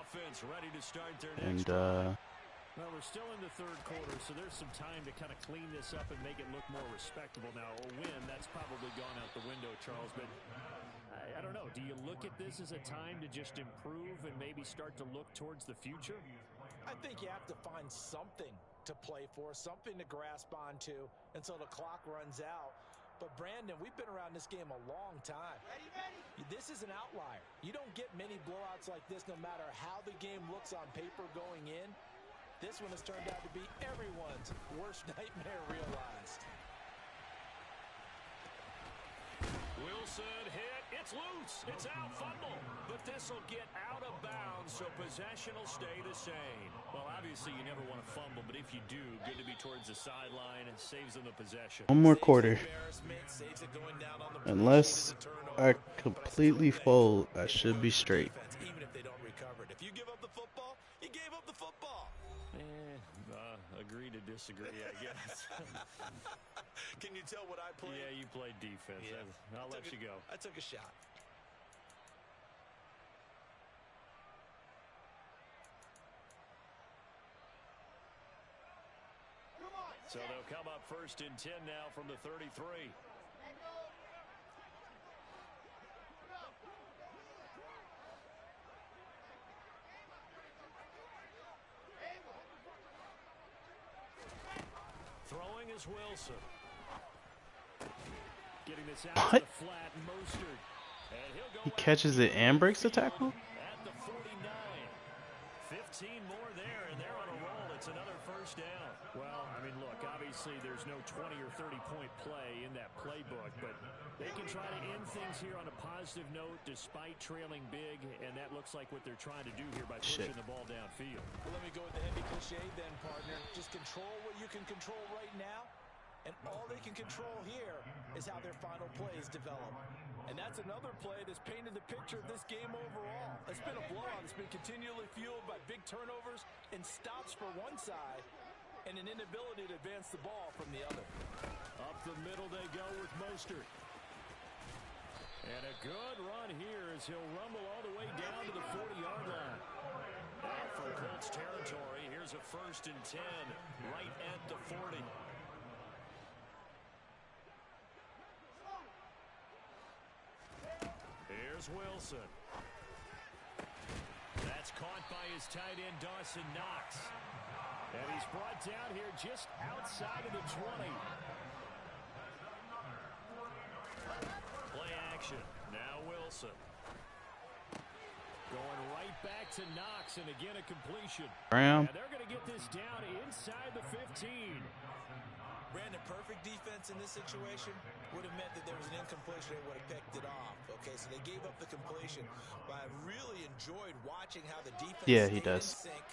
Speaker 7: And,
Speaker 2: well, we're still in the third quarter, so there's some time to kind of clean this up and make it look more respectable. Now, a win, that's probably gone out the window, Charles, but I don't know. Do you look at this as a time to just improve and maybe start to look towards the future?
Speaker 3: I think you have to find something to play for, something to grasp onto until the clock runs out. But, Brandon, we've been around this game a long time. This is an outlier. You don't get many blowouts like this no matter how the game looks on paper going in. This one has turned out to be everyone's worst nightmare realized.
Speaker 2: Wilson hit. It's loose. It's out, fumble. But this will get out of bounds, so possession will stay the same. Well, obviously, you never want to fumble, but if you do, good to be towards the sideline and saves them the possession.
Speaker 7: one more quarter. Unless I completely fold, I should be straight.
Speaker 3: Even if they don't recover it. If you give up the football, you gave up the football.
Speaker 2: Agree to disagree, I guess.
Speaker 3: Can you tell what I played?
Speaker 2: Yeah, you played defense.
Speaker 3: Yeah.
Speaker 2: I'll let you go.
Speaker 3: I took a shot.
Speaker 2: So they'll come up 1st and 10 now from the 33. Throwing is Wilson. Getting this out to the flat, Mostert. And he'll go
Speaker 7: He catches it and breaks the tackle?
Speaker 2: at the 49. 15 more there, and they're on a roll. It's another first down. Well, I mean, look, obviously there's no 20 or 30-point play in that playbook, but they can try to end things here on a positive note despite trailing big, and that looks like what they're trying to do here by pushing the ball downfield.
Speaker 3: Well, let me go with the heavy cliche then, partner. Just control what you can control right now, and all they can control here is how their final plays develop. And that's another play that's painted the picture of this game overall. It's been a blowout. It's been continually fueled by big turnovers and stops for one side and an inability to advance the ball from the other.
Speaker 2: Up the middle they go with Mostert. And a good run here as he'll rumble all the way down to the 40-yard line. Now from Colts territory, here's a 1st and 10 right at the 40. Here's Wilson. That's caught by his tight end, Dawson Knox. And he's brought down here just outside of the 20. Play action. Now Wilson. Going right back to Knox, and again a completion.
Speaker 7: Graham.
Speaker 2: And they're going to get this down inside the 15.
Speaker 3: Brandon, perfect defense in this situation would have meant that there was an incompletion and would have picked it off. Okay, so they gave up the completion. But I really enjoyed watching how the defense
Speaker 7: he
Speaker 3: stayed
Speaker 7: does.
Speaker 3: in sync,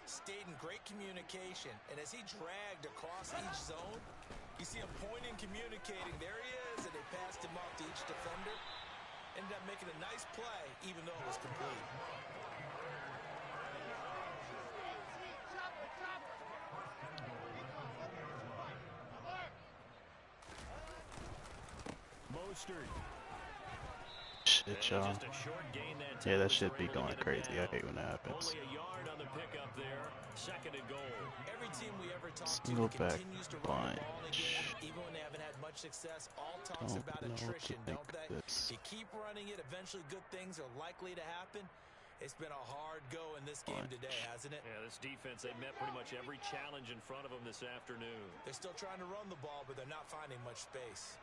Speaker 3: stayed in great communication. And as he dragged across each zone, you see him pointing, communicating. There he is, and they passed him off to each defender. Ended up making a nice play, even though it was complete.
Speaker 2: Mostert.
Speaker 7: Shit, y'all. Yeah, that should be going crazy. I hate when that happens.
Speaker 2: Only a yard on the pickup there. 2nd and goal.
Speaker 3: Every team we ever talk
Speaker 7: Single
Speaker 3: to
Speaker 7: back
Speaker 3: continues to run the
Speaker 7: bunch.
Speaker 3: ball in a game, even when they haven't had much success. All talks
Speaker 7: Don't
Speaker 3: about
Speaker 7: know what to
Speaker 3: attrition,
Speaker 7: think
Speaker 3: don't they?
Speaker 7: of this.
Speaker 3: You keep running it, eventually good things are likely to happen. It's been a hard go in this game today, hasn't it?
Speaker 2: Yeah, this defense, they met pretty much every challenge in front of them this afternoon.
Speaker 3: They're still trying to run the ball, but they're not finding much space.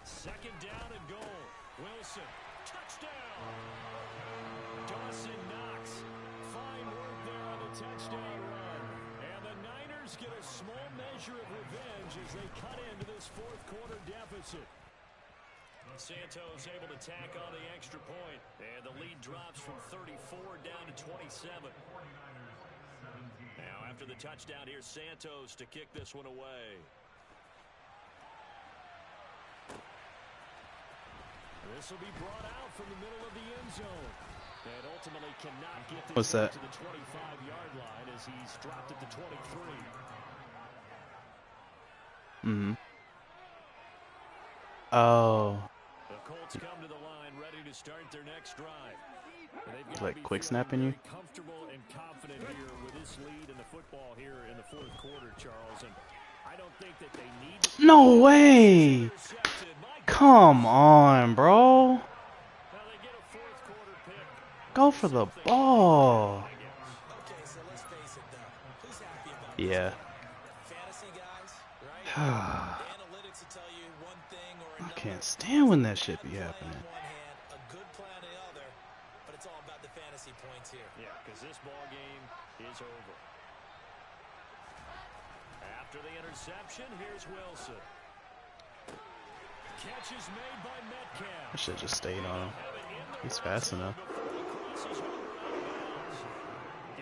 Speaker 2: 2nd down and goal. Wilson, touchdown! Dawson Knox, fine work there on the touchdown run. And the Niners get a small measure of revenge as they cut into this 4th quarter deficit. Santos able to tack on the extra point, and the lead drops from 34 down to 27. Now after the touchdown, here's Santos to kick this one away. This will be brought out from the middle of the end zone. And ultimately cannot get this to the 25-yard line as he's dropped at the 23.
Speaker 7: Oh.
Speaker 2: The Colts come to the line ready to start their next drive.
Speaker 7: It's like quick snapping you.
Speaker 2: Comfortable and confident here with this lead in the football here in the 4th quarter, Charles. And I don't think that they need to.
Speaker 7: No way! Come on, bro. Go for the ball.
Speaker 3: Okay, so let's face it, though. Who's happy about
Speaker 7: Yeah.
Speaker 3: fantasy guys, right? The analytics will tell you one thing or
Speaker 7: I
Speaker 3: another.
Speaker 7: can't stand when that shit be
Speaker 3: Play on
Speaker 7: happening.
Speaker 3: one hand, a good play on the other, but it's all about the fantasy points here.
Speaker 2: Yeah, because this ball game is over. After the interception, here's Wilson. Catch is made by Metcalf.
Speaker 7: I should just stayed on him. He's fast enough.
Speaker 2: Give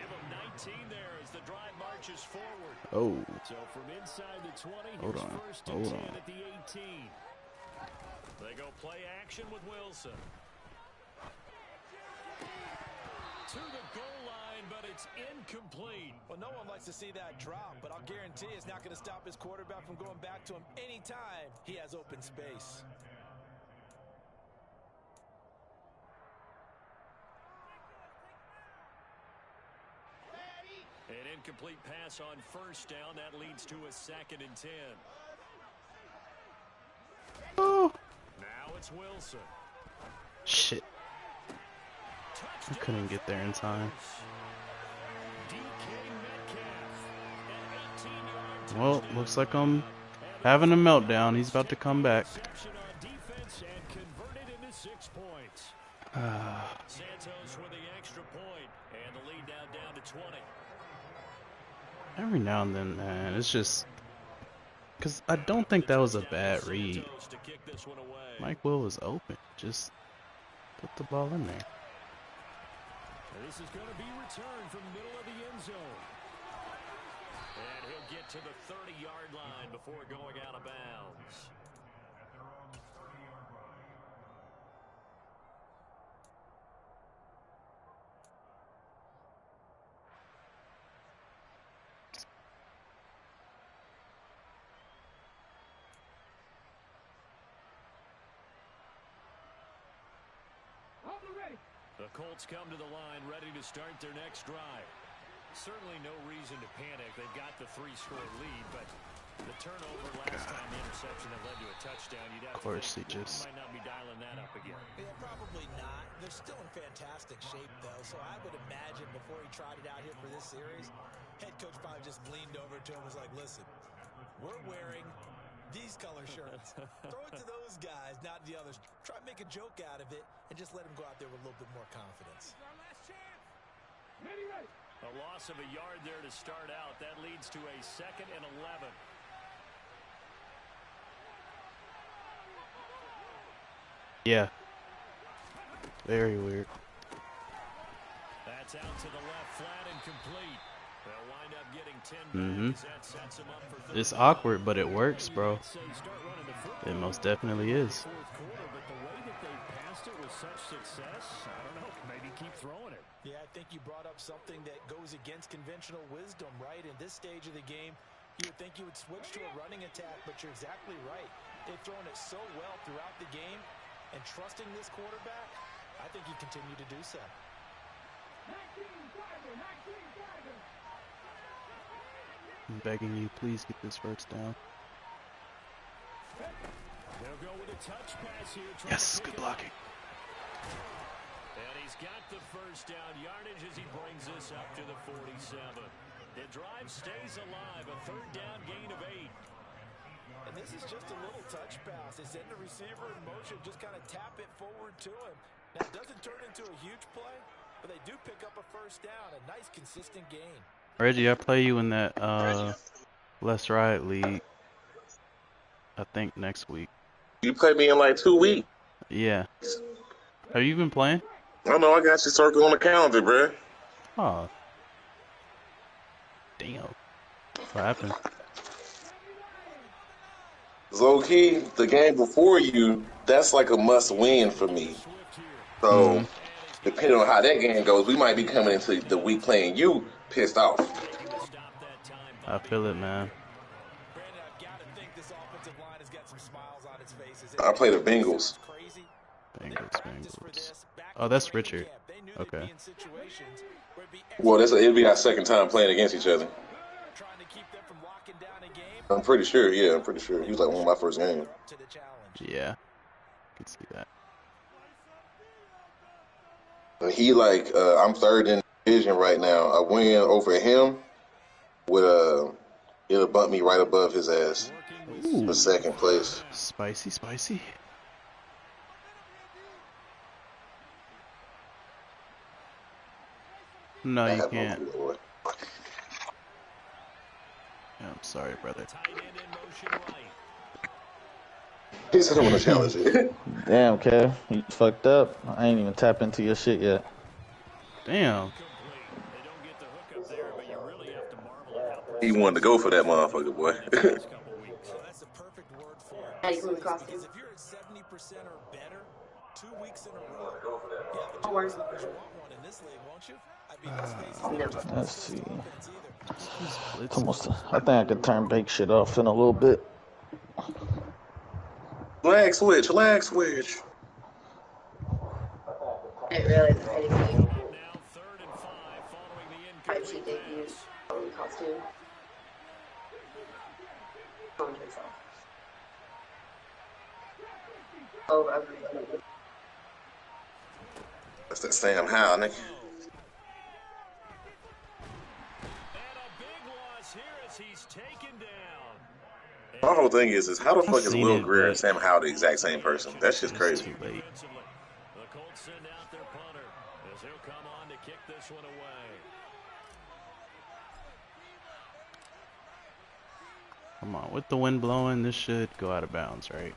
Speaker 2: him 19 there as the drive marches forward.
Speaker 7: Oh.
Speaker 2: So from inside the 20,
Speaker 7: Hold
Speaker 2: here's
Speaker 7: on.
Speaker 2: 1st and 10 at the 18. They go play action with Wilson. To the goal line, but it's incomplete.
Speaker 3: Well, no one likes to see that drop, but I'll guarantee it's not going to stop his quarterback from going back to him anytime he has open space.
Speaker 2: An incomplete pass on first down. That leads to a 2nd and 10.
Speaker 7: Oh.
Speaker 2: Now it's Wilson.
Speaker 7: Shit. I couldn't get there in time. Well, looks like I'm having a meltdown. He's about to come back.
Speaker 2: Santos with the extra point, and the lead now down to 20.
Speaker 7: Every now and then, man, it's just because I don't think that was a bad read. Mike Will was open. Just put the ball in there.
Speaker 2: This is going to be returned from the middle of the end zone. And he'll get to the 30-yard line before going out of bounds. The Colts come to the line, ready to start their next drive. Certainly no reason to panic. They've got the 3-score lead, but the turnover last time, the interception that led to a touchdown, you'd have to think he might not be dialing that up again.
Speaker 3: Yeah, probably not. They're still in fantastic shape, though, so I would imagine before he tried it out here for this series, head coach probably just leaned over to him and was like, listen, we're wearing these color shirts. Throw it to those guys, not the others. Try to make a joke out of it and just let them go out there with a little bit more confidence.
Speaker 2: A loss of a yard there to start out. That leads to a 2nd and 11.
Speaker 7: Yeah. Very weird.
Speaker 2: That's out to the left, flat and complete. They'll wind up getting 10 back. That sets them up for
Speaker 7: It's awkward, but it works, bro. It most definitely is.
Speaker 2: But the way that they passed it with such success, I don't know, maybe keep throwing it.
Speaker 3: Yeah, I think you brought up something that goes against conventional wisdom, right? In this stage of the game, you would think you would switch to a running attack, but you're exactly right. They've thrown it so well throughout the game, and trusting this quarterback, I think you continue to do so.
Speaker 7: I'm begging you, please get this first down.
Speaker 2: They'll go with a touch pass here.
Speaker 7: Yes, good blocking.
Speaker 2: And he's got the first down yardage as he brings this up to the 47. The drive stays alive, a 3rd down gain of 8.
Speaker 3: And this is just a little touch pass. They send the receiver in motion, just kind of tap it forward to him. Now, it doesn't turn into a huge play, but they do pick up a first down, a nice, consistent gain.
Speaker 7: Reggie, I play you in that Let's Ride League, I think next week.
Speaker 8: You play me in like 2 weeks.
Speaker 7: Yeah. Have you been playing?
Speaker 8: I know, I got you circled on the calendar, bruh.
Speaker 7: Oh. Damn. What happened?
Speaker 8: Low-key, the game before you, that's like a must-win for me. So, depending on how that game goes, we might be coming into the week playing you pissed off.
Speaker 7: I feel it, man.
Speaker 8: I play the Bengals.
Speaker 7: Bengals. Oh, that's Richard. Okay.
Speaker 8: Well, it'll be our 2nd time playing against each other. I'm pretty sure, yeah, I'm pretty sure. He was like one of my first games.
Speaker 7: Yeah. I can see that.
Speaker 8: And he I'm 3rd in the division right now. A win over him would it'll bump me right above his ass.
Speaker 7: Ooh.
Speaker 8: For 2nd place.
Speaker 7: Spicy, spicy. No, you can't. Yeah, I'm sorry, brother.
Speaker 8: He said I want to challenge it.
Speaker 9: Damn, Kev. You fucked up. I ain't even tapped into your shit yet.
Speaker 7: Damn.
Speaker 8: He wanted to go for that motherfucker, boy.
Speaker 3: for
Speaker 10: How
Speaker 3: it.
Speaker 10: you come across
Speaker 3: Because
Speaker 10: him?
Speaker 3: if you're at 70% or better 2 weeks in a row, you have a
Speaker 10: Don't
Speaker 3: job
Speaker 10: worry.
Speaker 3: as long as you want one in this league, won't you? I mean, let's face it,
Speaker 10: No.
Speaker 3: just
Speaker 9: Let's see.
Speaker 3: offense either.
Speaker 9: It's almost. I think I could turn bake shit off in a little bit.
Speaker 8: Lag switch, lag switch.
Speaker 10: I didn't realize I had to
Speaker 2: Now 3rd and 5 following the
Speaker 10: Type sheet
Speaker 2: incomplete
Speaker 10: debut
Speaker 2: pass.
Speaker 10: costume. On to himself. Oh, I was
Speaker 8: That's that Sam Howell, nigga.
Speaker 2: And a big loss here as he's taken down.
Speaker 8: My whole thing is how the
Speaker 7: I
Speaker 8: fuck is
Speaker 7: seen
Speaker 8: Will
Speaker 7: it,
Speaker 8: Greer and
Speaker 7: but
Speaker 8: Sam Howell the exact same person? That's just
Speaker 7: it's
Speaker 8: crazy.
Speaker 7: too late.
Speaker 2: The Colts send out their punter as he'll come on to kick this one away.
Speaker 7: Come on, with the wind blowing, this should go out of bounds, right?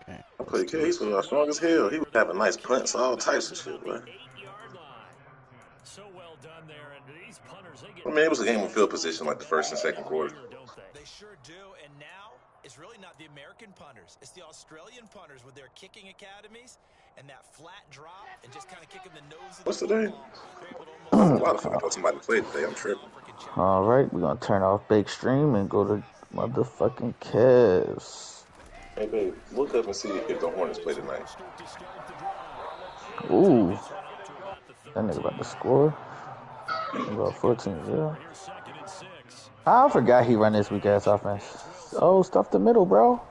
Speaker 7: Okay.
Speaker 8: I played Case was strong as hell. He was having nice punts, all types of shit, man.
Speaker 2: So well done there, and these punters, they get
Speaker 8: I mean, it was a game of field position like the first and second quarter.
Speaker 3: They sure do, and now it's really not the American punters. It's the Australian punters with their kicking academies and that flat drop and just kind of kicking the nose of
Speaker 8: What's
Speaker 3: the
Speaker 8: today?
Speaker 3: football.
Speaker 8: Why the fuck I thought somebody played today? I'm tripping.
Speaker 9: All right, we're gonna turn off bake stream and go to motherfucking Cavs.
Speaker 8: Hey, babe, look up and see if the Hornets play tonight.
Speaker 9: Ooh, that nigga about to score. About 14-0. I forgot he run this weak ass offense. Oh, stuff the middle, bro.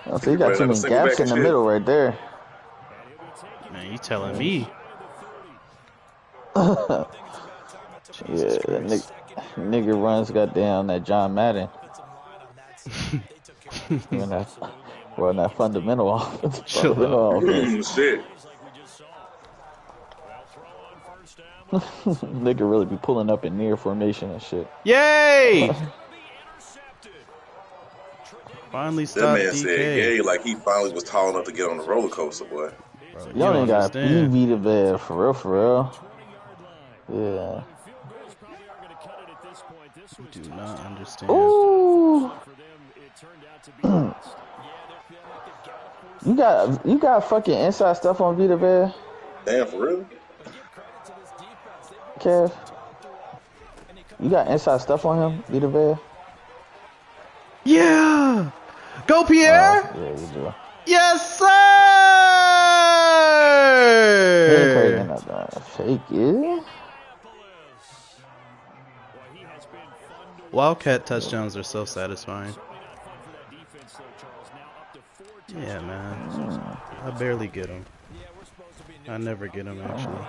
Speaker 9: Oh, so you got too many gaps in the middle right there.
Speaker 7: Man, you telling me?
Speaker 9: Yeah, that nigga runs goddamn that John Madden. Run that fundamental offense.
Speaker 8: Shit.
Speaker 9: Nigga really be pulling up in near formation and shit.
Speaker 7: Yay! Finally stopped
Speaker 8: That man
Speaker 7: DK.
Speaker 8: said yay like he finally was tall enough to get on the roller coaster, boy.
Speaker 7: Bro,
Speaker 9: you don't even got BV to bed, for real. Yeah.
Speaker 7: Do not understand.
Speaker 9: Ooh. You got fucking inside stuff on Vita Bear?
Speaker 8: Damn, for real?
Speaker 9: Kev? You got inside stuff on him, Vita Bear?
Speaker 7: Yeah! Go, Pierre!
Speaker 9: Yeah, you do.
Speaker 7: Yes, sir!
Speaker 9: Ain't crazy enough to fake it.
Speaker 7: Wildcat touchdowns are so satisfying. Yeah, man. I barely get them. I never get them, actually.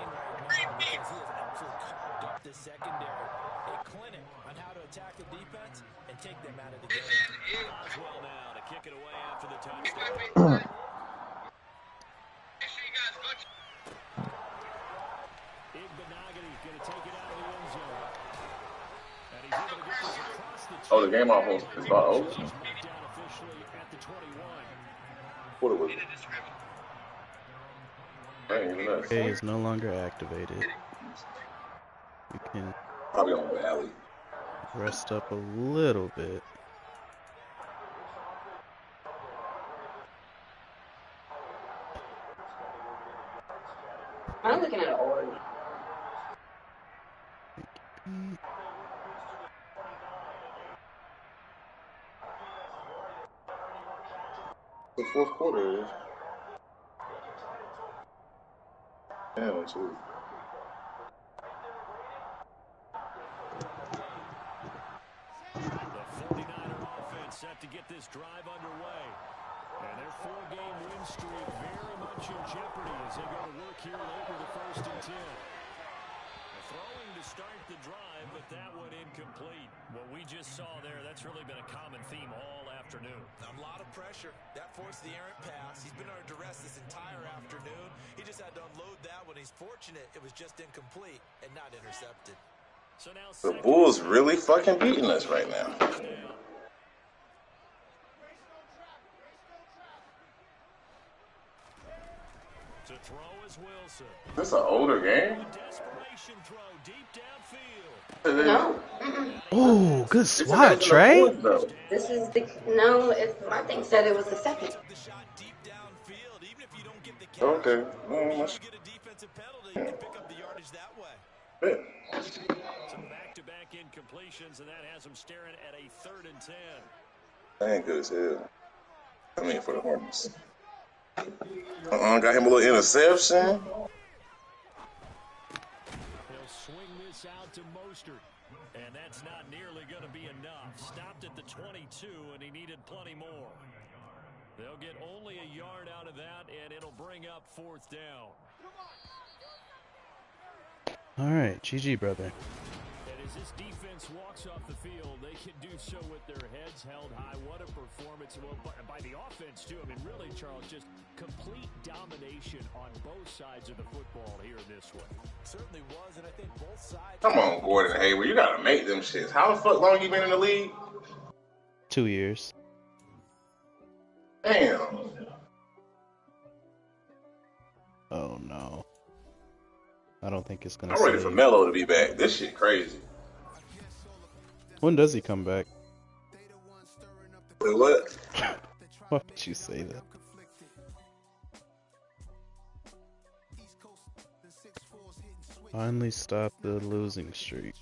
Speaker 8: Oh, the game almost is about over. What it was?
Speaker 7: Okay, is no longer activated. You can
Speaker 8: probably on Valley.
Speaker 7: Rest up a little bit.
Speaker 10: I'm looking at an org.
Speaker 8: The fourth quarter is. Yeah, too.
Speaker 2: The 49er offense set to get this drive underway. And their 4-game win streak very much in jeopardy as they go to work here late with the 1st and 10. Throwing to start the drive, but that one incomplete. What we just saw there, that's really been a common theme all afternoon.
Speaker 3: A lot of pressure. That forced the errant pass. He's been under duress this entire afternoon. He just had to unload that one. He's fortunate it was just incomplete and not intercepted.
Speaker 2: So now
Speaker 8: the Bulls really fucking beating us right now.
Speaker 2: To
Speaker 8: This an older game?
Speaker 10: No.
Speaker 7: Oh, good
Speaker 8: It said
Speaker 7: swat,
Speaker 8: that was in the
Speaker 7: Trey.
Speaker 8: fourth, though.
Speaker 10: This is the no. My thing said it was the second.
Speaker 8: Okay. Yeah.
Speaker 2: Some back-to-back incompletions, and that has him staring at a 3rd and 10.
Speaker 8: That ain't good as hell. I mean, for the Hornets. Got him a little interception.
Speaker 2: He'll swing this out to Mostert, and that's not nearly going to be enough. Stopped at the 22, and he needed plenty more. They'll get only a yard out of that, and it'll bring up 4th down.
Speaker 7: All right, GG, brother.
Speaker 2: And as this defense walks off the field, they can do so with their heads held high. What a performance by the offense, too. I mean, really, Charles, just complete domination on both sides of the football here in this one. Certainly was, and I think both sides...
Speaker 8: Come on, Gordon Hayward. You got to make them shits. How the fuck long you been in the league?
Speaker 7: 2 years.
Speaker 8: Damn.
Speaker 7: Oh, no. I don't think it's going to
Speaker 8: I'm ready for Melo to be back. This shit crazy.
Speaker 7: When does he come back?
Speaker 8: Wait, what?
Speaker 7: Why would you say that? Finally stop the losing streak.